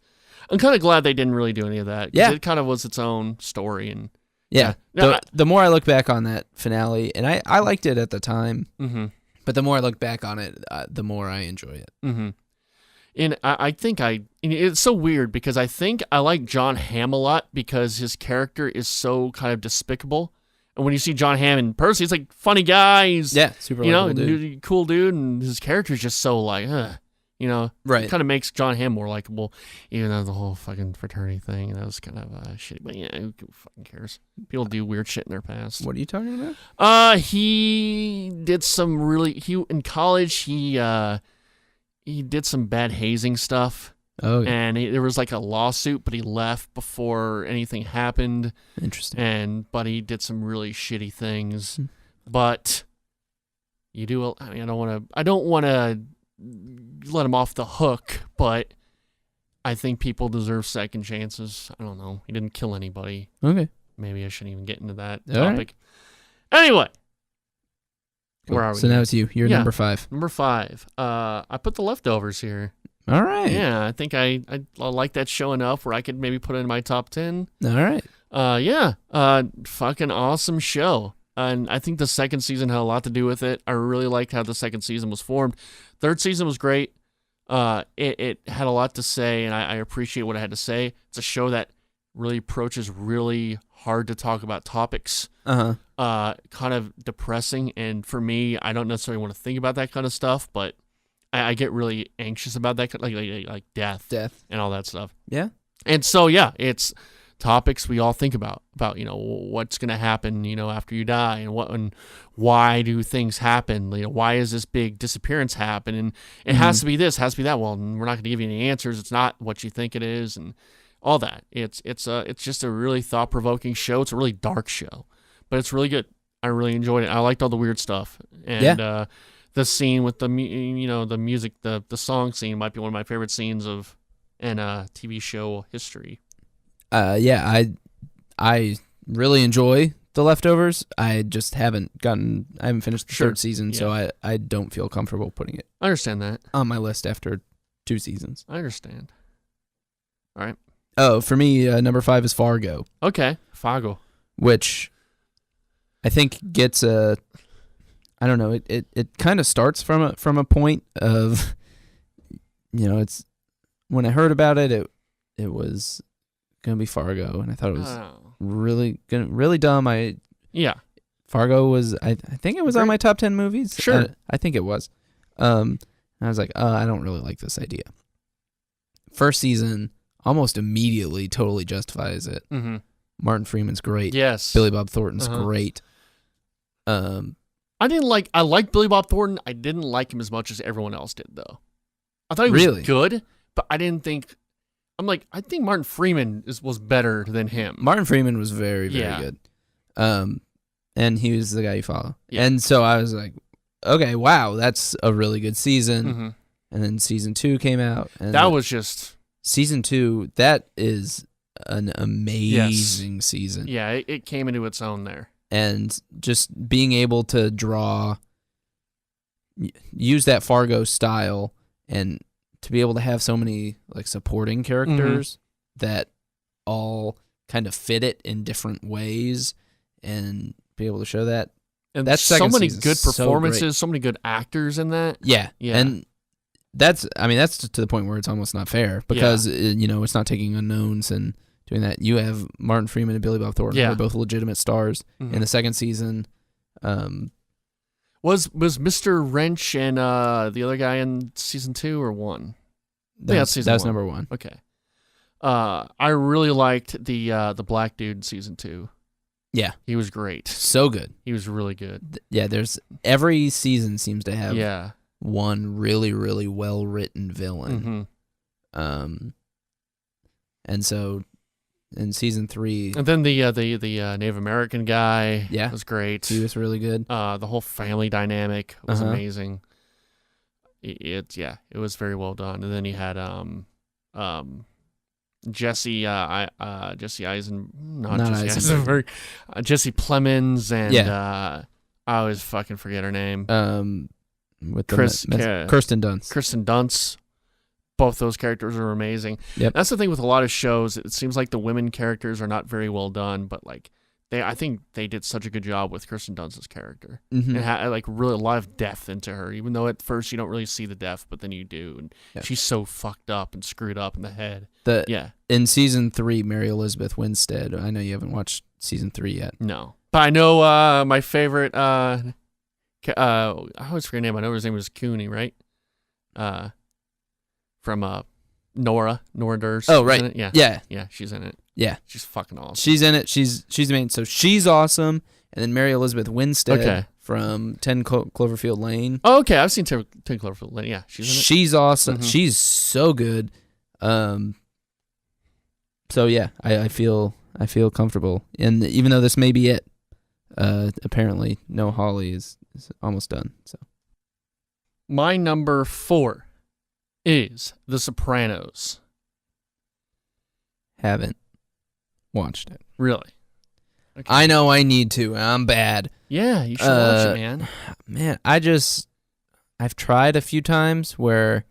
I'm kind of glad they didn't really do any of that. Yeah. It kind of was its own story. And yeah. The more I look back on that finale, and I liked it at the time, but the more I look back on it, the more I enjoy it. And I think it's so weird because I think I like John Hamm a lot because his character is so kind of despicable. And when you see John Hamm in person, he's like funny guy. He's super cool dude, and his character is just so like, right. It kind of makes John Hamm more likable, even though the whole fucking fraternity thing, that was kind of shitty. But yeah, who fucking cares? People do weird shit in their past. What are you talking about? He did some in college. He did some bad hazing stuff. Oh, yeah. And there was like a lawsuit, but he left before anything happened. Interesting. But he did some really shitty things. But I don't want to let him off the hook, but I think people deserve second chances. I don't know. He didn't kill anybody. Okay. Maybe I shouldn't even get into that All topic. Right. Anyway. Cool. Where are we? So now it's you. You're number 5. Number 5. I put The Leftovers here. All right. Yeah, I think I like that show enough where I could maybe put it in my top 10. All right. Fucking awesome show. And I think the second season had a lot to do with it. I really liked how the second season was formed. Third season was great. It had a lot to say, and I appreciate what it had to say. It's a show that really approaches really hard to talk about topics. Kind of depressing, and for me, I don't necessarily want to think about that kind of stuff, but I get really anxious about that, like death and all that stuff. Yeah. And so, yeah, it's topics we all think about what's going to happen, after you die, and why do things happen? Why is this big disappearance happen? And it has to be this, has to be that. Well, we're not going to give you any answers. It's not what you think it is, and all that. It's just a really thought-provoking show. It's a really dark show, but it's really good. I really enjoyed it. I liked all the weird stuff, and the scene with the music, the song scene might be one of my favorite scenes of in TV show history. I really enjoy The Leftovers. I just haven't finished the third season, so I don't feel comfortable putting it. I understand that. On my list after 2 seasons. I understand. All right. Oh, for me, number 5 is Fargo. Okay, Fargo. Which I think gets I don't know, it kind of starts from a point of, it's, when I heard about it, it was gonna be Fargo, and I thought it was really dumb. Fargo was, I think it was on my top 10 movies. Sure, I think it was. And I was like, I don't really like this idea. First season almost immediately totally justifies it. Mm-hmm. Martin Freeman's great. Yes, Billy Bob Thornton's great. I liked Billy Bob Thornton. I didn't like him as much as everyone else did, though. I thought he was good, but I didn't think. I think Martin Freeman was better than him. Martin Freeman was very, very good. And he was the guy you follow. Yeah. And so I was like, okay, wow, that's a really good season. Mm-hmm. And then season 2 came out. And that was just... Season 2, that is an amazing season. Yeah, it came into its own there. And just being able to use that Fargo style and to be able to have so many supporting characters that all kind of fit it in different ways and be able to show that. And that's so many good performances, so many good actors in that. Yeah. And that's to the point where it's almost not fair because it's not taking unknowns and doing that. You have Martin Freeman and Billy Bob Thornton who are both legitimate stars in the second season. Was Mr. Wrench and the other guy in season 2 or 1? That's number 1. Okay. I really liked the black dude in season 2. Yeah, he was great. So good. He was really good. Yeah, every season seems to have one really, really well written villain. Mm-hmm. And so in season 3, and then the Native American guy was great. He was really good. The whole family dynamic was amazing. It was very well done. And then he had Jesse Eisenberg, Jesse Plemons, and I always fucking forget her name. With Kirsten Dunst. Kirsten Dunst. Both those characters are amazing. Yep. That's the thing with a lot of shows. It seems like the women characters are not very well done, but I think they did such a good job with Kirsten Dunst's character. Mm-hmm. It had really a lot of depth into her, even though at first you don't really see the depth, but then you do. And she's so fucked up and screwed up in the head. In season 3, Mary Elizabeth Winstead. I know you haven't watched season 3 yet. No, but I know my favorite. I always forget her name. I know his name was Cooney, right? From Nora Durst. Oh, right. Yeah, she's in it. Yeah. She's fucking awesome. She's in it. She's the main. So she's awesome. And then Mary Elizabeth Winstead from 10 Cloverfield Lane. Oh, okay. I've seen 10 Cloverfield Lane. Yeah, she's in it. She's awesome. Mm-hmm. She's so good. So yeah, I feel comfortable. And even though this may be it, apparently No Holly is almost done. So my number 4 is The Sopranos. Haven't watched it. Really? Okay. I know I need to. I'm bad. Yeah, you should watch it, man. Man, I've tried a few times where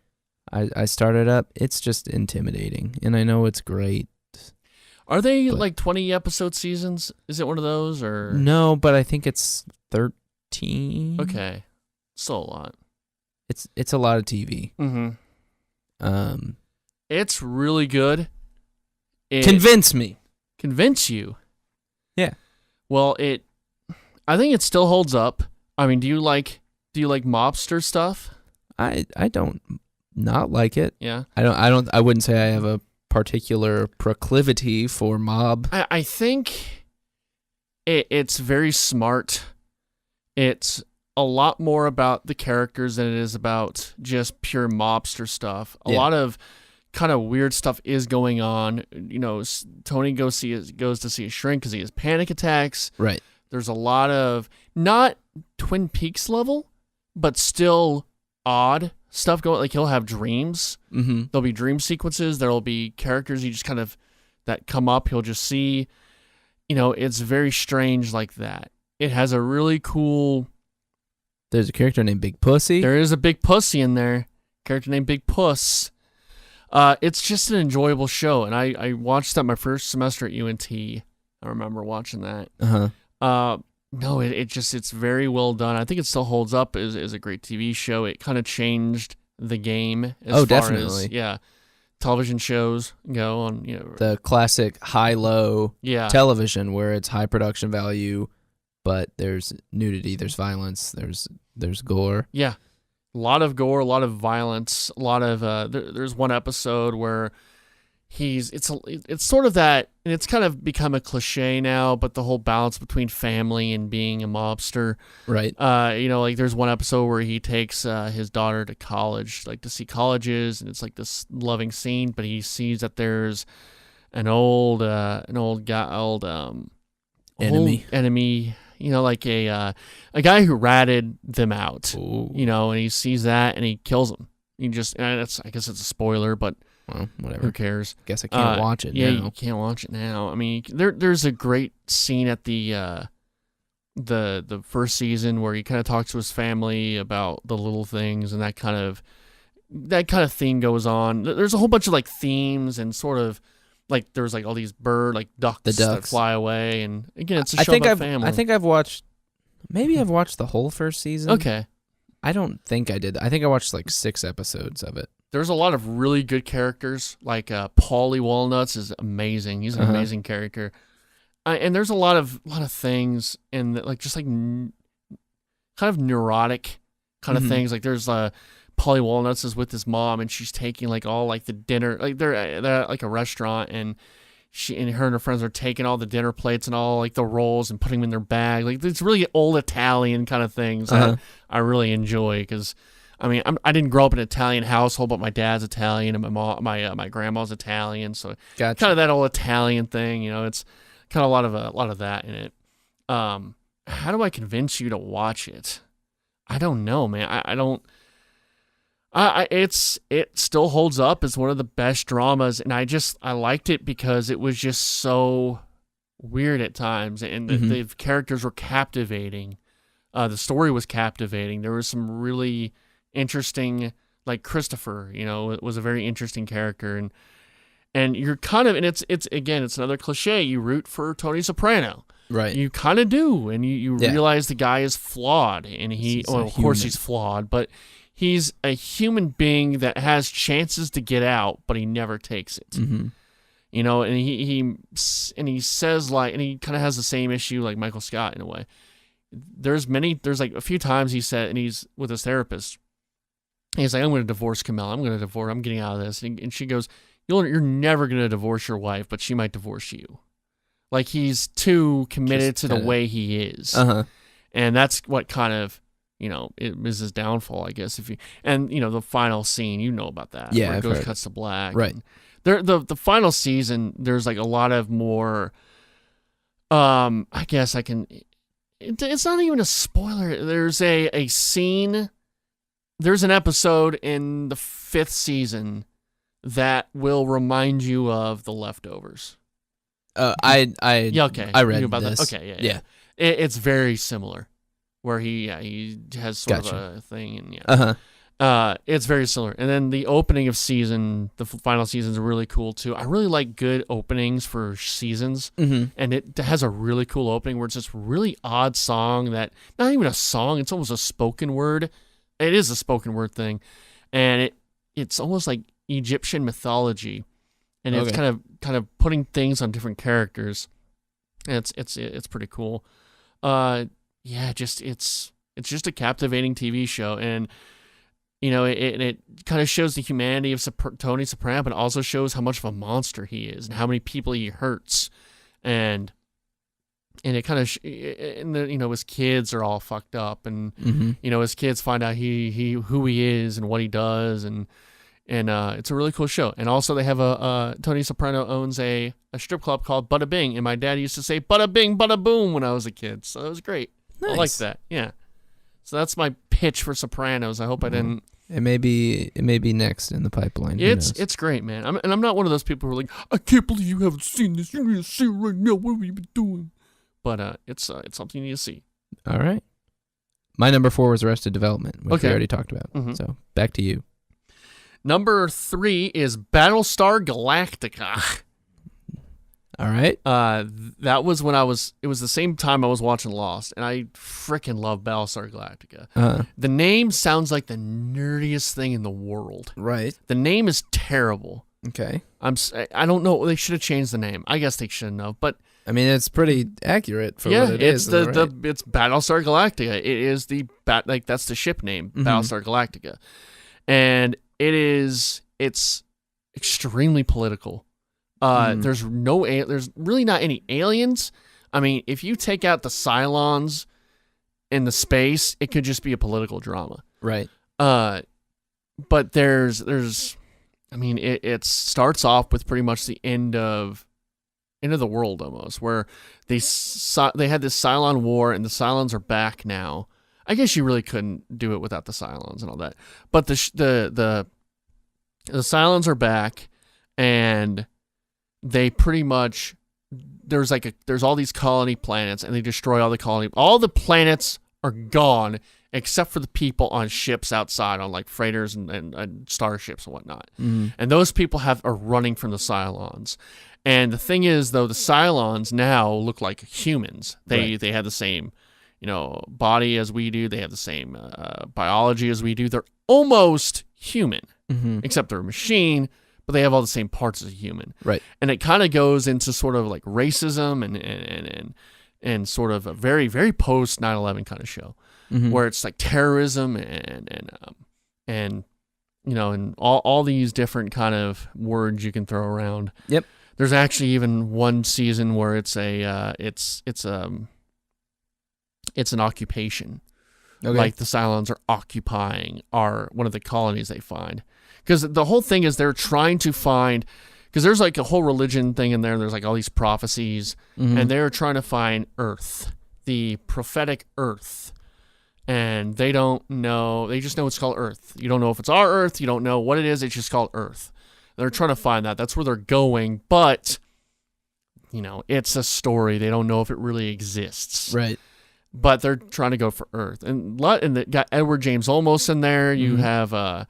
I started up. It's just intimidating, and I know it's great. Are they 20 episode seasons? Is it one of those or no? But I think it's 13. Okay, still a lot. It's a lot of TV. Mm-hmm. It's really good. Convince me. Convince you. Yeah. Well, I think it still holds up. I mean, do you like mobster stuff? I don't not like it. Yeah. I wouldn't say I have a particular proclivity for mob. I think it's very smart. It's a lot more about the characters than it is about just pure mobster stuff. A lot of kind of weird stuff is going on. You know, Tony goes to see a shrink because he has panic attacks. Right. There's a lot of not Twin Peaks level, but still odd stuff going. Like he'll have dreams. Mm-hmm. There'll be dream sequences. There'll be characters you just kind of that come up. He'll just see. You know, it's very strange like that. It has a really cool. There's a character named Big Pussy. There is a Big Pussy in there. Character named Big Puss. It's just an enjoyable show, and I watched that my first semester at UNT. I remember watching that. No, it's very well done. I think it still holds up as a great TV show. It kind of changed the game as far definitely. as television shows go on. The classic high-low television where it's high production value, but there's nudity, there's violence, there's gore. Yeah. A lot of gore, a lot of violence, a lot of there's one episode where it's sort of that, and it's kind of become a cliche now, but the whole balance between family and being a mobster. Right. Like there's one episode where he takes his daughter to college, like to see colleges, and it's like this loving scene, but he sees that there's an old enemy. Like a guy who ratted them out. Ooh. And he sees that and he kills him. I guess it's a spoiler, but well, whatever. Who cares? Guess I can't watch it now. Yeah, you can't watch it now. I mean, there's a great scene at the first season where he kind of talks to his family about the little things, and that kind of theme goes on. There's a whole bunch of like themes and sort of. Like there's like all these ducks that fly away, and again, it's a show about family. I think I've watched the whole first season. Okay. I don't think I did. I think I watched like 6 episodes of it. There's a lot of really good characters. Like Paulie Walnuts is amazing. He's an amazing character, and there's a lot of things in kind of neurotic kind of things. Like there's Polly Walnuts is with his mom, and she's taking like all like the dinner, like they're at like a restaurant, and her and her friends are taking all the dinner plates and all like the rolls and putting them in their bag. Like it's really old Italian kind of things that I really enjoy because, I mean, I didn't grow up in an Italian household, but my dad's Italian and my grandma's Italian, so gotcha. Kind of that old Italian thing. It's kind of a lot of that in it. How do I convince you to watch it? I don't know, man. I don't. It still holds up as one of the best dramas, and I liked it because it was just so weird at times, and the characters were captivating. The story was captivating. There was some really interesting, like Christopher, it was a very interesting character, and you're kind of, and it's another cliche. You root for Tony Soprano. Right. You kind of do, and you realize the guy is flawed, and of course he's flawed, but he's a human being that has chances to get out, but he never takes it. Mm-hmm. And he says and he kind of has the same issue like Michael Scott in a way. There's like a few times he said, and he's with his therapist. He's like, I'm going to divorce Camilla. I'm getting out of this. And she goes, you're never going to divorce your wife, but she might divorce you. Like he's too committed to the way he is. And that's what kind of, it is his downfall, I guess. The final scene, about that. Yeah, where it goes cuts to black. Right. The final season, there's like a lot of more. I guess I can. It's not even a spoiler. There's a scene. There's an episode in the 5th season that will remind you of The Leftovers. I read about this. That. Okay, yeah. It's very similar. Where he has sort of a thing, and it's very similar. And then the opening of the final season is really cool too. I really like good openings for seasons, and it has a really cool opening where it's this really odd song that not even a song, it's almost a spoken word. It is a spoken word thing, and it's almost like Egyptian mythology, and it's kind of putting things on different characters. And it's pretty cool. Yeah, it's just a captivating TV show, and it kind of shows the humanity of Tony Soprano, but also shows how much of a monster he is and how many people he hurts, and it kind of his kids are all fucked up, and his kids find out who he is and what he does, and it's a really cool show. And also they have Tony Soprano owns a strip club called Bada Bing, and my dad used to say Bada Bing Bada Boom when I was a kid, so that was great. Nice. I like that. Yeah. So that's my pitch for Sopranos. I hope I didn't. It may be next in the pipeline. It's great, man. I'm not one of those people who are like, I can't believe you haven't seen this. You need to see it right now. What have you been doing? But it's something you need to see. All right. My number 4 was Arrested Development, which we already talked about. Mm-hmm. So back to you. Number 3 is Battlestar Galactica. All right. That was when it was the same time I was watching Lost, and I freaking love Battlestar Galactica. The name sounds like the nerdiest thing in the world. Right. The name is terrible. Okay. I don't know. They should have changed the name. I guess they shouldn't have, but I mean, it's pretty accurate for what it is. It's Battlestar Galactica. It is that's the ship name, Battlestar Galactica. And it's extremely political. There's really not any aliens. I mean, if you take out the Cylons in the space, it could just be a political drama. Right. But I mean, it starts off with pretty much the end of the world almost, where they had this Cylon war, and the Cylons are back now. I guess you really couldn't do it without the Cylons and all that. But the Cylons are back, and they pretty much there's all these colony planets, and they destroy all the colony. All the planets are gone except for the people on ships outside, on like freighters and starships and whatnot. Mm-hmm. And those people are running from the Cylons. And the thing is, though, the Cylons now look like humans. They have the same, body as we do. They have the same biology as we do. They're almost human, except they're a machine, but they have all the same parts as a human. Right. And it kind of goes into sort of like racism and sort of a very, very post 9/11 kind of show, where it's like terrorism and all these different kind of words you can throw around. Yep. There's actually even one season where it's an occupation. Okay. Like the Cylons are occupying one of the colonies they find. Because the whole thing is they're trying to find, because there's like a whole religion thing in there. There's like all these prophecies, and they're trying to find Earth, the prophetic Earth. And they don't know, they just know it's called Earth. You don't know if it's our Earth. You don't know what it is. It's just called Earth. They're trying to find that. That's where they're going. But, it's a story. They don't know if it really exists. Right. But they're trying to go for Earth. And they got Edward James Olmos in there. You have a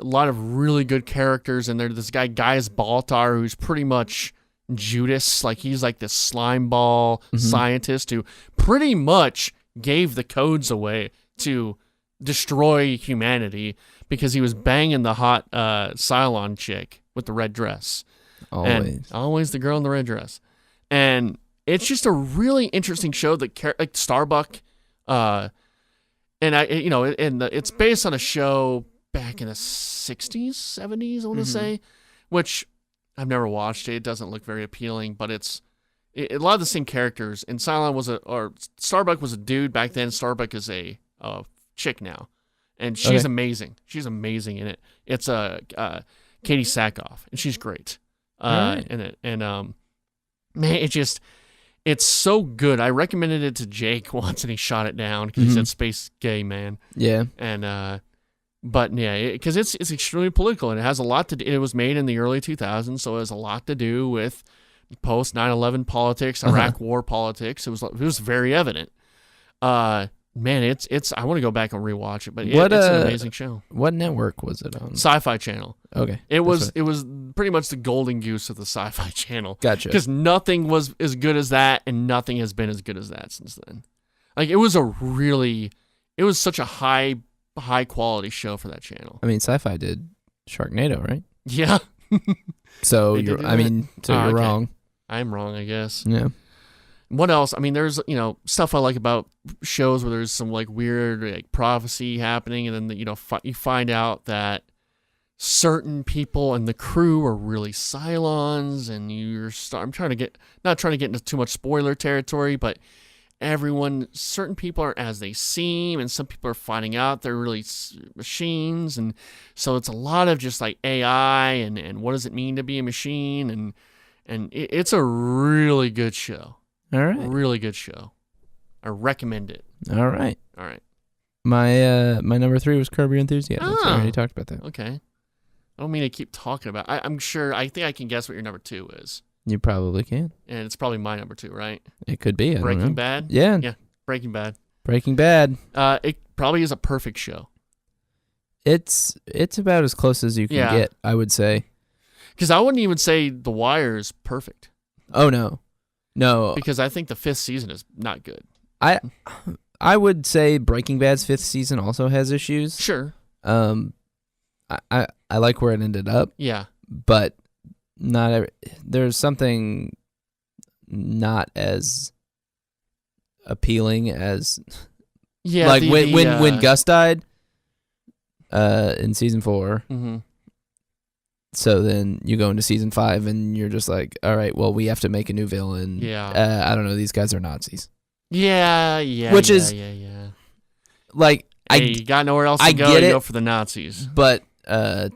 lot of really good characters in there. This guy, Gaius Baltar, who's pretty much Judas. Like, he's like this slime ball scientist who pretty much gave the codes away to destroy humanity because he was banging the hot Cylon chick with the red dress. Always the girl in the red dress. And it's just a really interesting show that like Starbuck, and it's based on a show back in the 60s, 70s, I want to say, which I've never watched it. It doesn't look very appealing, but a lot of the same characters. And Starbuck was a dude back then. Starbuck is a chick now, and she's amazing. She's amazing in it. It's Katie Sackhoff, and she's great in it. And man, it's so good. I recommended it to Jake once, and he shot it down because he said space gay, man. Yeah. And but yeah, because it's extremely political, and it has a lot to do. It was made in the early 2000s, so it has a lot to do with post 9/11 politics, Iraq War politics. It was very evident. Man, it's. I want to go back and rewatch it, but it's an amazing show. What network was it on? Sci-Fi Channel. Okay, it was pretty much the golden goose of the Sci-Fi Channel. Gotcha. Because nothing was as good as that, and nothing has been as good as that since then. Like it was such a high quality show for that channel. I mean, Sci-Fi did Sharknado, right? Yeah. So you're wrong. I'm wrong, I guess. Yeah. What else? I mean, there's stuff I like about shows where there's some like weird like prophecy happening, and then you find out that certain people and the crew are really Cylons, and I'm not trying to get into too much spoiler territory, but certain people are as they seem, and some people are finding out they're really machines, and so it's a lot of just like AI and what does it mean to be a machine, and it's a really good show. All right. Really good show. I recommend it. All right. All right. My number 3 was Curb Your Enthusiasm. So I already talked about that. Okay. I don't mean to keep talking about it. I think I can guess what your number 2 is. You probably can. And it's probably my number 2, right? It could be. I don't know. Breaking Bad? Yeah. Yeah. Breaking Bad. Breaking Bad. It probably is a perfect show. It's about as close as you can get, I would say. Because I wouldn't even say The Wire is perfect. Oh, no. No. Because I think the 5th season is not good. I would say Breaking Bad's 5th season also has issues. Sure. I like where it ended up. Yeah. But there's something not as appealing as like when Gus died in season 4. Mm-hmm. So then you go into season 5 and you're just like, all right, well, we have to make a new villain. Yeah. I don't know. These guys are Nazis. Yeah. Which is like, you got nowhere else to go. You go for the Nazis. But I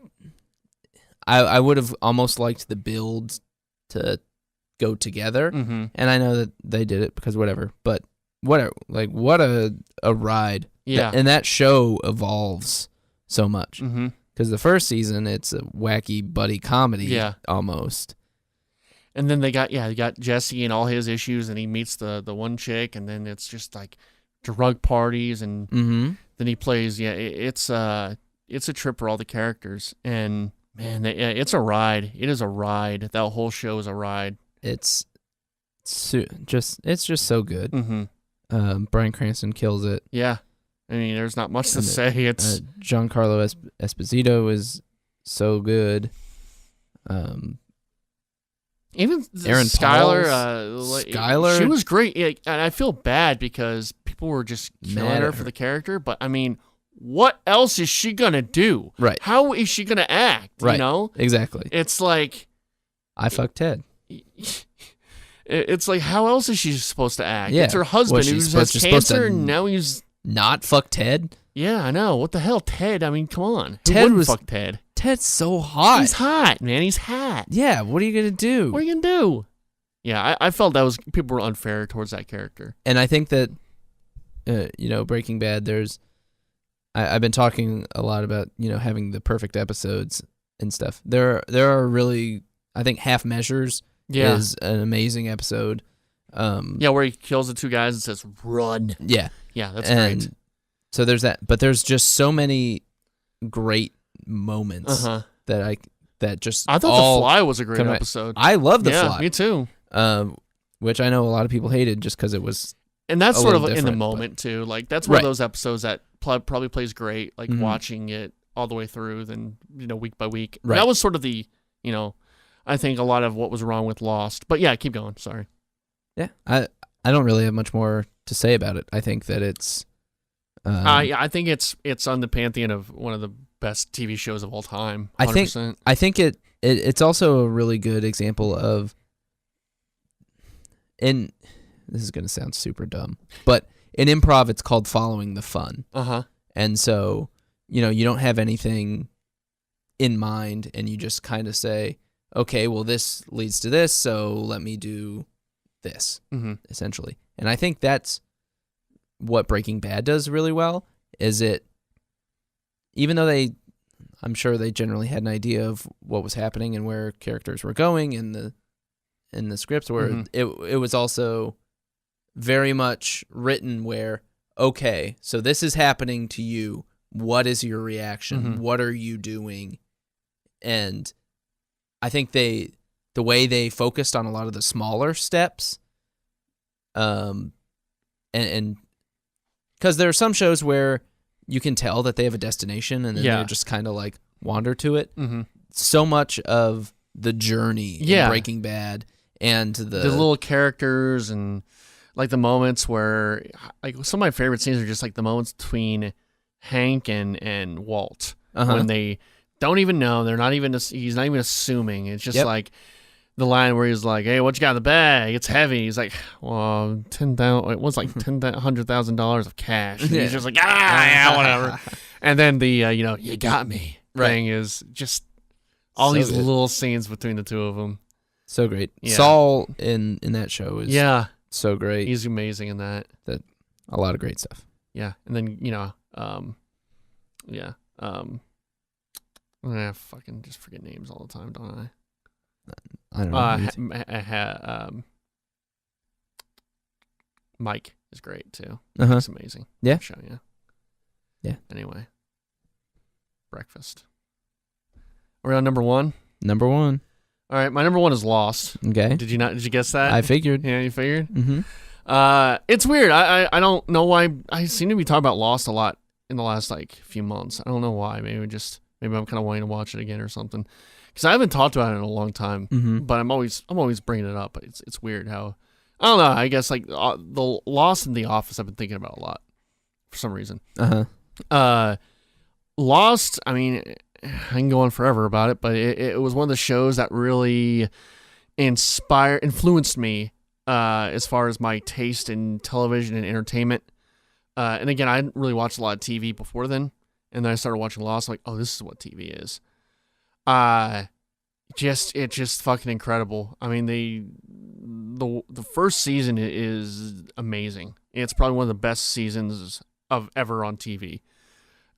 would have almost liked the builds to go together. Mm-hmm. And I know that they did it because whatever. But whatever. Like, what a ride. Yeah. And that show evolves so much. Mm-hmm. Because the first season, it's a wacky buddy comedy almost. And then they got Jesse and all his issues, and he meets the one chick, and then it's just like drug parties, and then he plays. Yeah, it's a trip for all the characters, and man, it's a ride. It is a ride. That whole show is a ride. It's just so good. Mm-hmm. Bryan Cranston kills it. Yeah. I mean, there's not much to say. It's Giancarlo Esposito is so good. Even Aaron Skyler, she was great. And I feel bad because people were just killing her for the character. But I mean, what else is she gonna do? Right? How is she gonna act? Right. You know? Exactly. It's like I fucked Ted. It's like, how else is she supposed to act? Yeah. It's her husband who has cancer, and now he's not fuck Ted. Yeah, I know. What the hell, Ted? I mean, come on. Ted was fuck Ted. Ted's so hot. He's hot, man. He's hot. Yeah. What are you gonna do? What are you gonna do? Yeah, I felt people were unfair towards that character. And I think that Breaking Bad. I've been talking a lot about having the perfect episodes and stuff. There are really, I think, Half Measures is an amazing episode. Where he kills the two guys and says "run." Yeah, that's great. So there's that, but there's just so many great moments that I thought The Fly was a great episode. I love The Fly. Yeah, me too. Which I know a lot of people hated just because it was, and that's sort of in the moment too. Like that's one of those episodes that probably plays great, like watching it all the way through, than week by week. Right. That was sort of the I think a lot of what was wrong with Lost. But yeah, keep going. Sorry. Yeah, I don't really have much more to say about it. I think that it's. I think it's on the pantheon of one of the best TV shows of all time. 100%. I think it's also a really good example of. And this is going to sound super dumb, but in improv, it's called following the fun. And so, you don't have anything in mind, and you just kind of say, okay, well, this leads to this, so let me do this, essentially. And I think that's what Breaking Bad does really well, is it, even though I'm sure they generally had an idea of what was happening and where characters were going in the scripts, where it was also very much written where, okay, so this is happening to you. What is your reaction? What are you doing? And I think the way they focused on a lot of the smaller steps, and because there are some shows where you can tell that they have a destination and then they're just kind of like wander to it. So much of the journey in Breaking Bad and the little characters and like the moments where like some of my favorite scenes are just like the moments between Hank and Walt when they don't even know, he's not even assuming. It's just like the line where he's like, "Hey, what you got in the bag? It's heavy." He's like, "Well, it was like $100,000 of cash." And he's just like, yeah, whatever. And then the you got me thing is just all these little scenes between the two of them. So great. Yeah. Saul in that show is so great. He's amazing in that. A lot of great stuff. Yeah, and then I fucking just forget names all the time, don't I? I don't know. Mike is great too. Uh-huh. He's amazing. Yeah. Show, yeah. Anyway, breakfast. Are we on number one? Number one. All right, my number one is Lost. Okay. Did you guess that? I figured. Yeah, you figured? Mm-hmm. It's weird. I don't know why. I seem to be talking about Lost a lot in the last few months. I don't know why. Maybe I'm kind of wanting to watch it again or something. Because I haven't talked about it in a long time. Mm-hmm. But I'm always bringing it up. But it's weird how, I don't know. I guess like the Lost and The Office I've been thinking about a lot for some reason. Lost. I mean, I can go on forever about it, but it was one of the shows that really influenced me as far as my taste in television and entertainment. And again, I hadn't really watched a lot of TV before then, and then I started watching Lost. Like, oh, this is what TV is. It's just fucking incredible. I mean, the first season is amazing. It's probably one of the best seasons of ever on TV.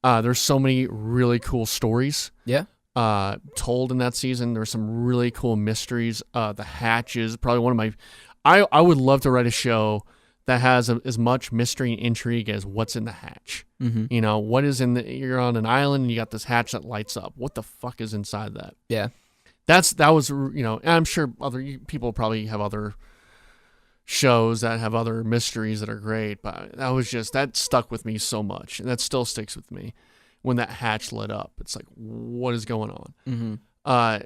There's so many really cool stories. Yeah. Told in that season. There's some really cool mysteries. The Hatch is probably one of my. I would love to write a show that has as much mystery and intrigue as what's in the hatch. Mm-hmm. What is you're on an island and you got this hatch that lights up. What the fuck is inside that? Yeah. That was, and I'm sure other people probably have other shows that have other mysteries that are great, but that stuck with me so much, and that still sticks with me when that hatch lit up. It's like, what is going on? Mm-hmm. I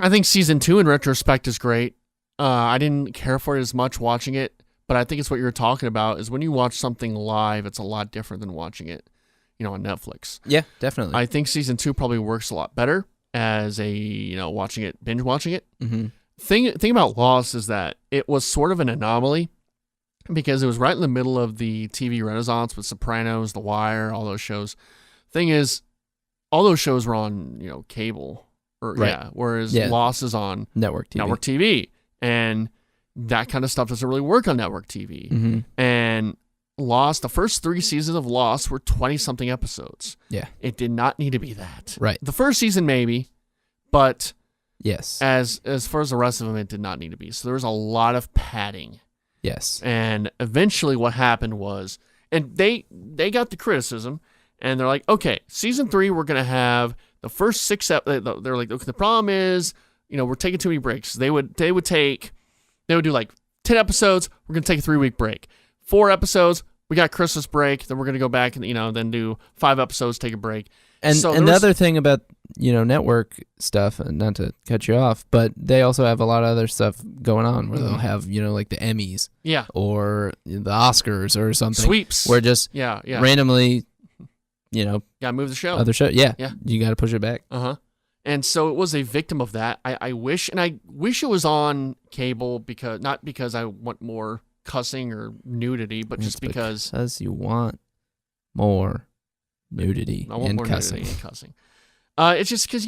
think season 2 in retrospect is great. I didn't care for it as much watching it, but I think it's what you're talking about is when you watch something live, it's a lot different than watching it, on Netflix. Yeah, definitely. I think season 2 probably works a lot better as a, binge watching it. Mm-hmm. Thing about Lost is that it was sort of an anomaly because it was right in the middle of the TV renaissance with Sopranos, The Wire, all those shows. Thing is, all those shows were on, cable. Whereas Lost is on network TV. And that kind of stuff doesn't really work on network TV. Mm-hmm. And Lost, the first 3 seasons of Lost were 20-something episodes. Yeah. It did not need to be that. Right. The first season maybe, but yes, as far as the rest of them, it did not need to be. So there was a lot of padding. Yes. And eventually what happened was, and they got the criticism, and they're like, okay, season 3, we're going to have the first 6 episodes. They're like, okay, the problem is, we're taking too many breaks. They would do like 10 episodes. We're going to take a 3-week break. 4 episodes. We got Christmas break. Then we're going to go back and, then do 5 episodes, take a break. And another thing about, network stuff, and not to cut you off, but they also have a lot of other stuff going on where they'll have, like the Emmys. Yeah. Or the Oscars or something. Sweeps. Where just randomly, gotta move the show. Other show. Yeah. You got to push it back. Uh-huh. And so it was a victim of that. I wish it was on cable not because I want more cussing or nudity, but just because you want more nudity and cussing. It's just because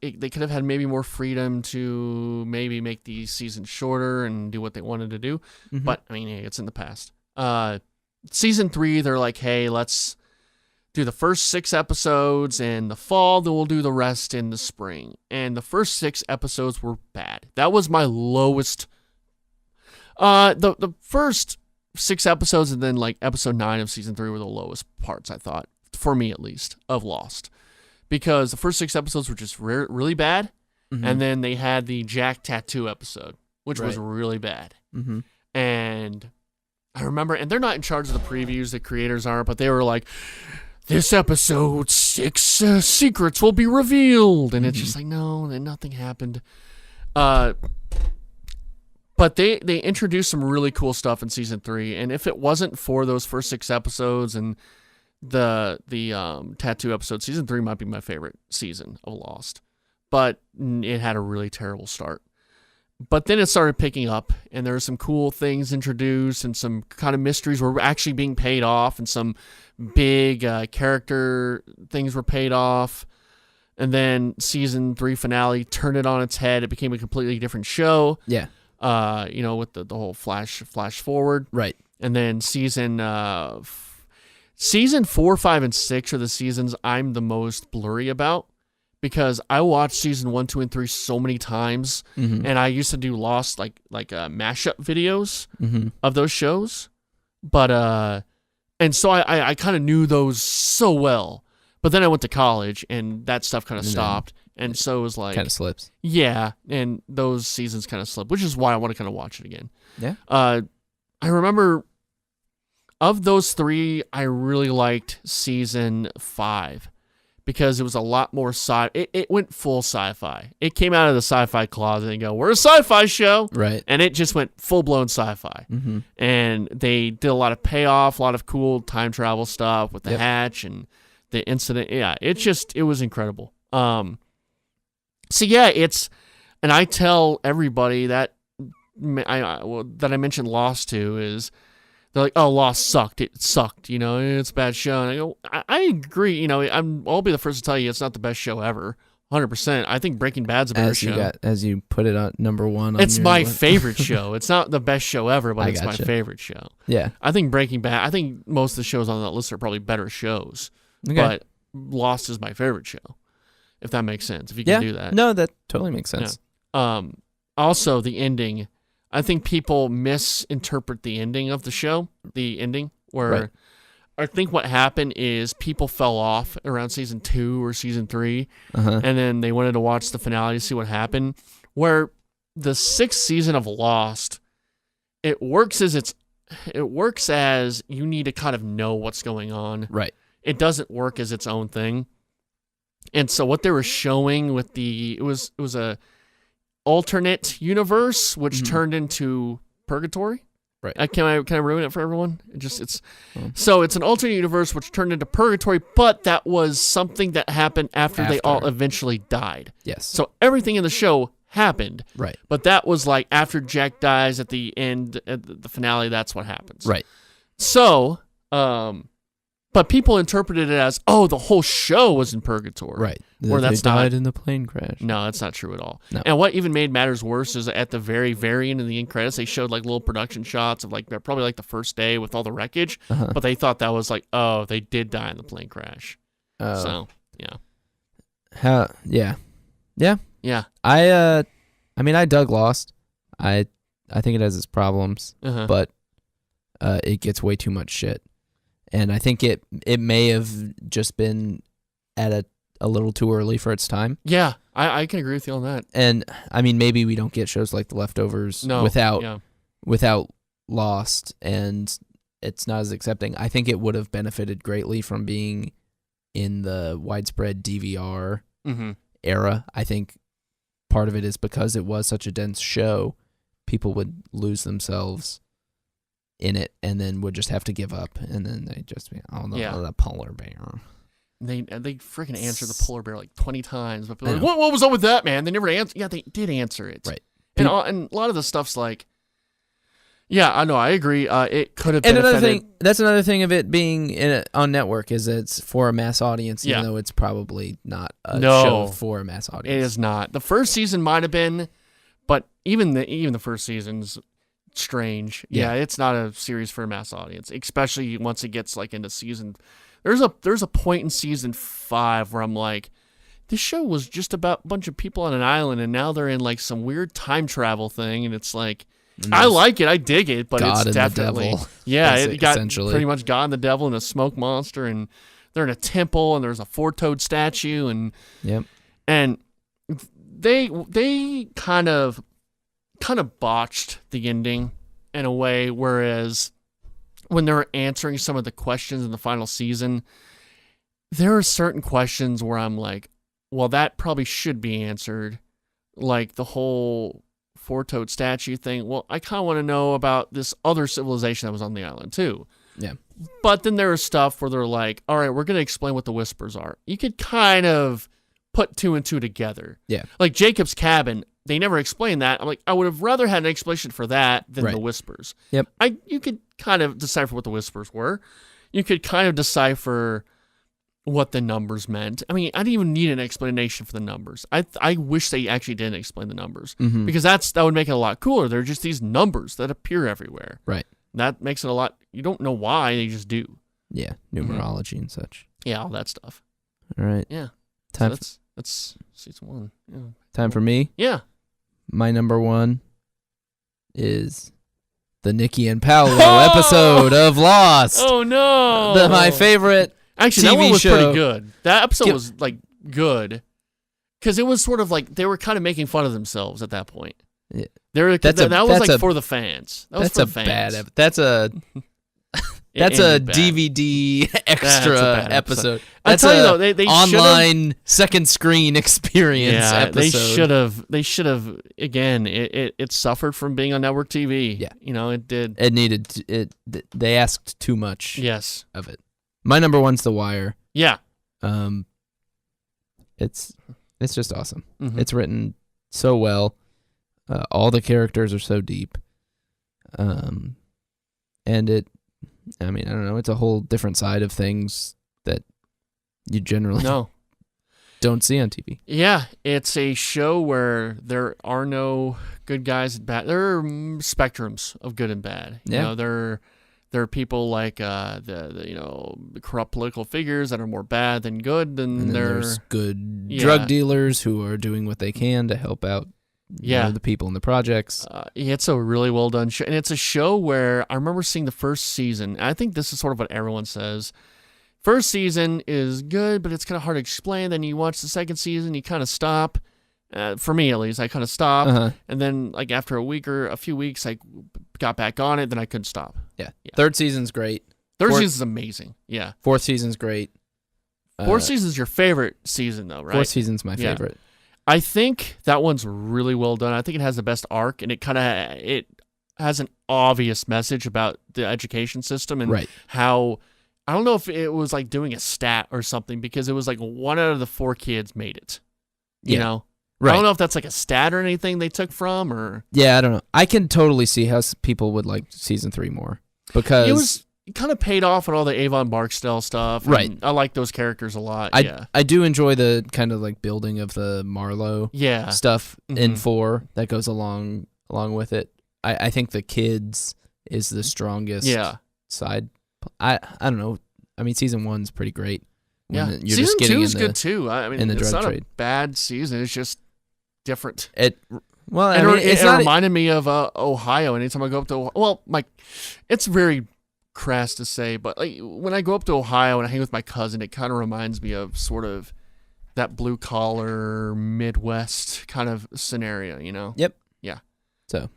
they could have had maybe more freedom to maybe make these seasons shorter and do what they wanted to do. Mm-hmm. But I mean, it's in the past. Season 3, they're like, hey, let's do the first 6 episodes in the fall, then we'll do the rest in the spring. And the first 6 episodes were bad. That was my lowest. The first 6 episodes and then like episode 9 of season 3 were the lowest parts, I thought, for me at least, of Lost. Because the first 6 episodes were just really bad. Mm-hmm. And then they had the Jack tattoo episode, which was really bad. Mm-hmm. And I remember, and they're not in charge of the previews, the creators aren't, but they were like, this episode, 6 secrets will be revealed. And it's just like, no, then nothing happened. But they introduced some really cool stuff in season 3, and if it wasn't for those first 6 episodes and the tattoo episode, season 3 might be my favorite season of Lost. But it had a really terrible start. But then it started picking up, and there were some cool things introduced, and some kind of mysteries were actually being paid off, and some big character things were paid off. And then season 3 finale turned it on its head. It became a completely different show. Yeah. With the whole flash forward. Right. And then season 4, 5, and 6 are the seasons I'm the most blurry about. Because I watched season 1, 2, and 3 so many times, and I used to do Lost like mashup videos of those shows, but and so I kind of knew those so well. But then I went to college, and that stuff kind of stopped, and so it was like kind of slips. Yeah, and those seasons kind of slipped, which is why I want to kind of watch it again. Yeah. I remember of those 3, I really liked season 5. Because it was a lot more it went full sci-fi. It came out of the sci-fi closet and go, we're a sci-fi show. Right. And it just went full-blown sci-fi. And they did a lot of payoff, a lot of cool time travel stuff with the hatch and the incident. Yeah, it was incredible. And I tell everybody that that I mentioned Lost to is, they're like, oh, Lost sucked. It sucked. It's a bad show. And I go, I agree. I'll be the first to tell you it's not the best show ever. 100%. I think Breaking Bad's a better show. As you put it on number 1. It's my favorite show. It's not the best show ever, but it's my favorite show. Yeah. I think Breaking Bad, I think most of the shows on that list are probably better shows. Okay. But Lost is my favorite show, if that makes sense. If you can do that. No, that totally makes sense. Yeah. Also, the ending. I think people misinterpret the ending of the show, where I think what happened is people fell off around season 2 or season 3, and then they wanted to watch the finale to see what happened, where the 6th season of Lost, it works as you need to kind of know what's going on. Right. It doesn't work as its own thing. And so what they were showing with it was a alternate universe, which turned into purgatory. Right. Can I ruin it for everyone? So it's an alternate universe which turned into purgatory, but that was something that happened after they all eventually died. Yes. So everything in the show happened. Right. But that was like after Jack dies at the end, at the finale, that's what happens. Right. So, but people interpreted it as, oh, the whole show was in purgatory. Right. Or they died in the plane crash. No, that's not true at all. No. And what even made matters worse is at the very, very end of the end credits, they showed like little production shots of like probably like the first day with all the wreckage, but they thought that was like, oh, they did die in the plane crash. So, yeah. Yeah. I mean, I dug Lost. I think it has its problems, but it gets way too much shit. And I think it may have just been at a little too early for its time. Yeah, I can agree with you on that. And I mean, maybe we don't get shows like The Leftovers without Lost, and it's not as accepting. I think it would have benefited greatly from being in the widespread DVR era. I think part of it is because it was such a dense show, people would lose themselves in it and then would just have to give up, and then they just be the polar bear. They freaking answer the polar bear like 20 times, but like, what was up with that, man? They never answered. Yeah, they did answer it, right? And a lot of the stuff's like, yeah, I know, I agree. It could have benefited. That's another thing of it being on network is it's for a mass audience, even though it's probably not a show for a mass audience. It is not. The first season might have been, but even the first season's strange. Yeah, it's not a series for a mass audience, especially once it gets like into season. There's a point in season 5 where I'm like, this show was just about a bunch of people on an island, and now they're in like some weird time travel thing, and it's like, I like it, I dig it, but God it's definitely the devil. It got pretty much God and the devil and a smoke monster, and they're in a temple, and there's a four-toed statue, and and they kind of botched the ending in a way, whereas when they were answering some of the questions in the final season, there are certain questions where I'm like, well, that probably should be answered, like the whole four-toed statue thing. Well, I kind of want to know about this other civilization that was on the island too. Yeah. But then there was stuff where they're like, all right, we're going to explain what the whispers are. You could kind of put two and two together. Yeah. Like Jacob's cabin, they never explained that. I'm like, I would have rather had an explanation for that than the whispers. Yep. You could kind of decipher what the whispers were. You could kind of decipher what the numbers meant. I mean, I didn't even need an explanation for the numbers. I wish they actually didn't explain the numbers because that would make it a lot cooler. They're just these numbers that appear everywhere. Right. That makes it a lot. You don't know why, they just do. Yeah, numerology and such. Yeah, all that stuff. All right. Yeah. Time. So that's season 1. Yeah. Time for me. Yeah. My number 1 is the Nikki and Paolo episode of Lost. Oh no! My favorite. Actually, TV that one was show. pretty good. That episode was like good because it was sort of like they were kind of making fun of themselves at that point. Yeah. That was like for the fans. That was that's for a the fans. bad. That's a DVD extra episode. I tell you though, they online second screen experience episode. They should have. Again, it suffered from being on network TV. Yeah, it did. It needed it. They asked too much. Yes. Of it. My number 1's The Wire. Yeah. It's just awesome. It's written so well. All the characters are so deep. And it, I mean, I don't know. It's a whole different side of things that you generally don't see on TV. Yeah, it's a show where there are no good guys and bad. There are spectrums of good and bad. You know, there are people like the corrupt political figures that are more bad than good, and there's good drug dealers who are doing what they can to help out. The people in the projects. It's a really well done show, and it's a show where I remember seeing the first season. I think this is sort of what everyone says. First season is good, but it's kind of hard to explain. Then you watch the second season, you kind of stop. For me, at least, I kind of stopped, and then like after a week or a few weeks, I got back on it. Then I couldn't stop. Yeah. Third season's great. Third season's amazing. Yeah. Fourth season's great. Fourth season's your favorite season, though, right? Fourth season's my favorite. I think that one's really well done. I think it has the best arc, and it has an obvious message about the education system and how, I don't know if it was like doing a stat or something, because it was like 1 out of the 4 kids made it. You know? Right. I don't know if that's like a stat or anything they took from, or... Yeah, I don't know. I can totally see how people would like season 3 more, because... It kind of paid off on all the Avon Barksdale stuff. Right. I like those characters a lot. I do enjoy the kind of like building of the Marlowe stuff in 4 that goes along with it. I think the kids is the strongest side. I don't know. I mean, season 1's pretty great. You're season just 2 is good too. I mean, it's not a bad season. It's just different. It reminded me of Ohio. Anytime I go up to it's very crass to say, but like when I go up to Ohio and I hang with my cousin, it kind of reminds me of sort of that blue collar Midwest kind of scenario, you know? Yep. Yeah. So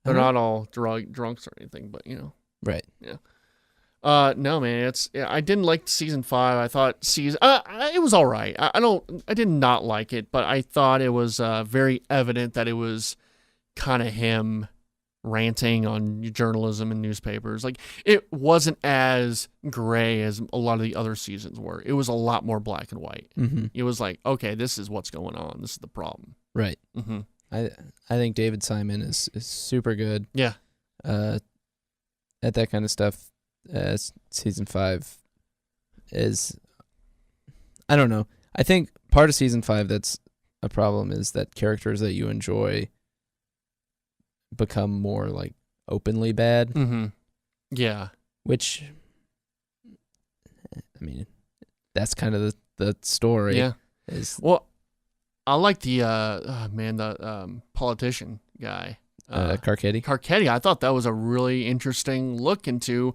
they're not all drunks or anything, but you know. Right. Yeah. No, man, I didn't like season 5. I thought it was all right. I did not like it, but I thought it was very evident that it was kind of him ranting on journalism and newspapers. Like, it wasn't as gray as a lot of the other seasons were. It was a lot more black and white. It was like, okay, this is what's going on. This is the problem. Right. I think David Simon is super good. Yeah. At that kind of stuff. Season 5 is, I don't know. I think part of season 5 that's a problem is that characters that you enjoy become more like openly bad. Yeah. Which, I mean, that's kind of the story. Yeah. Well, I like the politician guy. Carcetti. Carcetti. I thought that was a really interesting look into.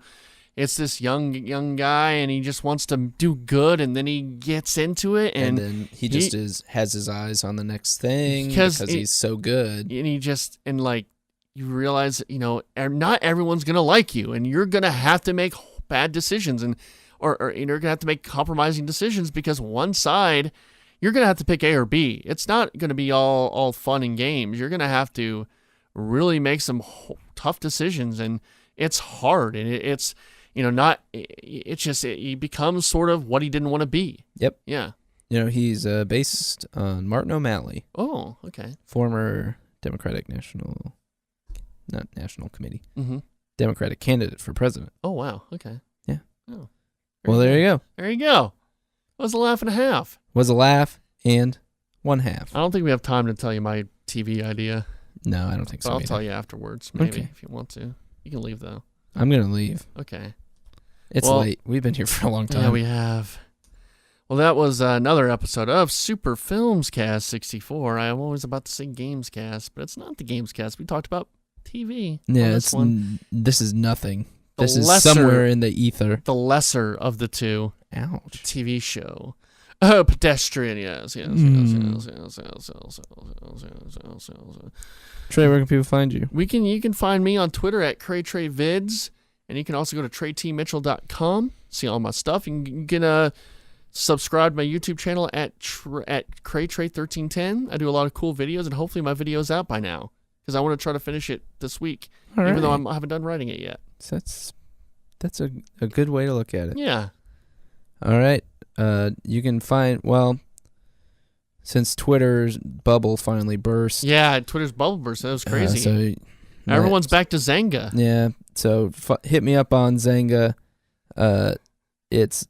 It's this young guy, and he just wants to do good, and then he gets into it, and then he has his eyes on the next thing because he's so good. And you realize, you know, not everyone's gonna like you, and you're gonna have to make bad decisions, or you're gonna have to make compromising decisions because one side, you're going to have to pick A or B. It's not going to be all fun and games. You're going to have to really make some tough decisions, and it's hard, and it's, he becomes sort of what he didn't want to be. Yep. Yeah. He's based on Martin O'Malley. Oh, okay. Former Democratic Committee. Mm-hmm. Democratic candidate for president. Oh, wow. Okay. Yeah. Oh. Well, there you go. There you go. That was a laugh and a half. Was a laugh and one half. I don't think we have time to tell you my TV idea. No, I don't think so. But I'll tell you afterwards, maybe, Okay. if you want to. You can leave, though. I'm going to leave. Okay. It's late. We've been here for a long time. Yeah, we have. Well, that was another episode of Super FilmsCast 64. I'm always about to say Gamescast, but it's not the Gamescast. We talked about TV. Yeah, this is nothing. The this is lesser, somewhere in the ether. The lesser of the two. Ouch. TV show. Oh, pedestrian, yes. Trey, where can people find you? You can find me on Twitter at CrayTreyVids, and you can also go to TreyTMitchell.com, see all my stuff. You can subscribe to my YouTube channel at CrayTrey1310. I do a lot of cool videos, and hopefully my video's out by now, because I want to try to finish it this week, even though I haven't done writing it yet. So that's a good way to look at it. Yeah. All right. You can find, since Twitter's bubble finally burst. Yeah, Twitter's bubble burst. That was crazy. Everyone's back to Zanga. Yeah. So hit me up on Zanga. It's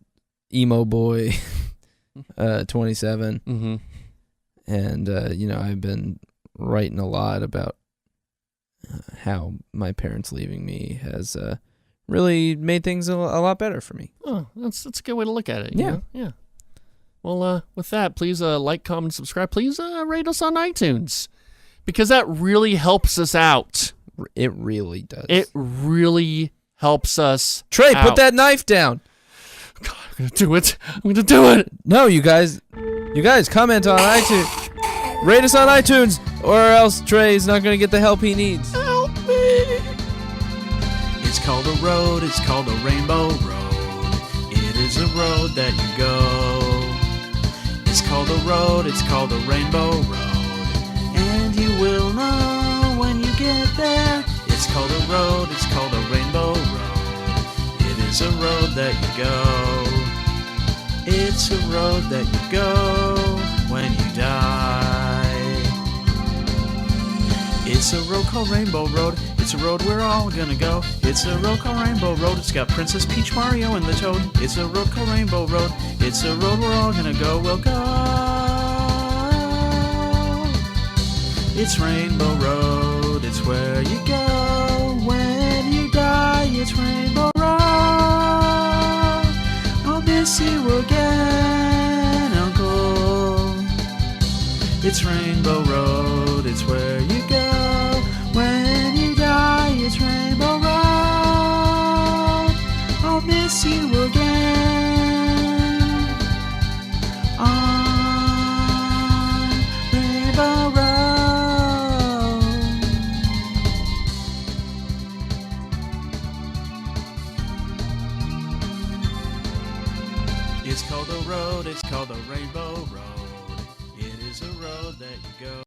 Emo Boy 27. Mm-hmm. And, I've been writing a lot about how my parents leaving me has really made things a lot better for me. Oh, that's a good way to look at it. Yeah. Yeah. Well, with that, please like, comment, subscribe. Please rate us on iTunes, because that really helps us out. It really does. It really helps us Trey, out. put that knife down. God, I'm going to do it. I'm going to do it. No, you guys comment on iTunes. Rate us on iTunes, or else Trey's not going to get the help he needs. Help me. It's called a road, it's called a rainbow road. It is a road that you go. It's called a road, it's called a rainbow road. And you will know when you get there. It's called a road, it's called a rainbow road. It is a road that you go. It's a road that you go when you die. It's a road called Rainbow Road. It's a road we're all gonna go. It's a road called Rainbow Road. It's got Princess Peach, Mario, and the Toad. It's a road called Rainbow Road. It's a road we're all gonna go. We'll go. It's Rainbow Road. It's where you go when you die. It's Rainbow Road. I'll miss you again, Uncle. It's Rainbow Road. It's where you go when you die. It's Rainbow Road. I'll miss you again on Rainbow Road. It's called a road. It's called a Rainbow Road. It is a road that you go.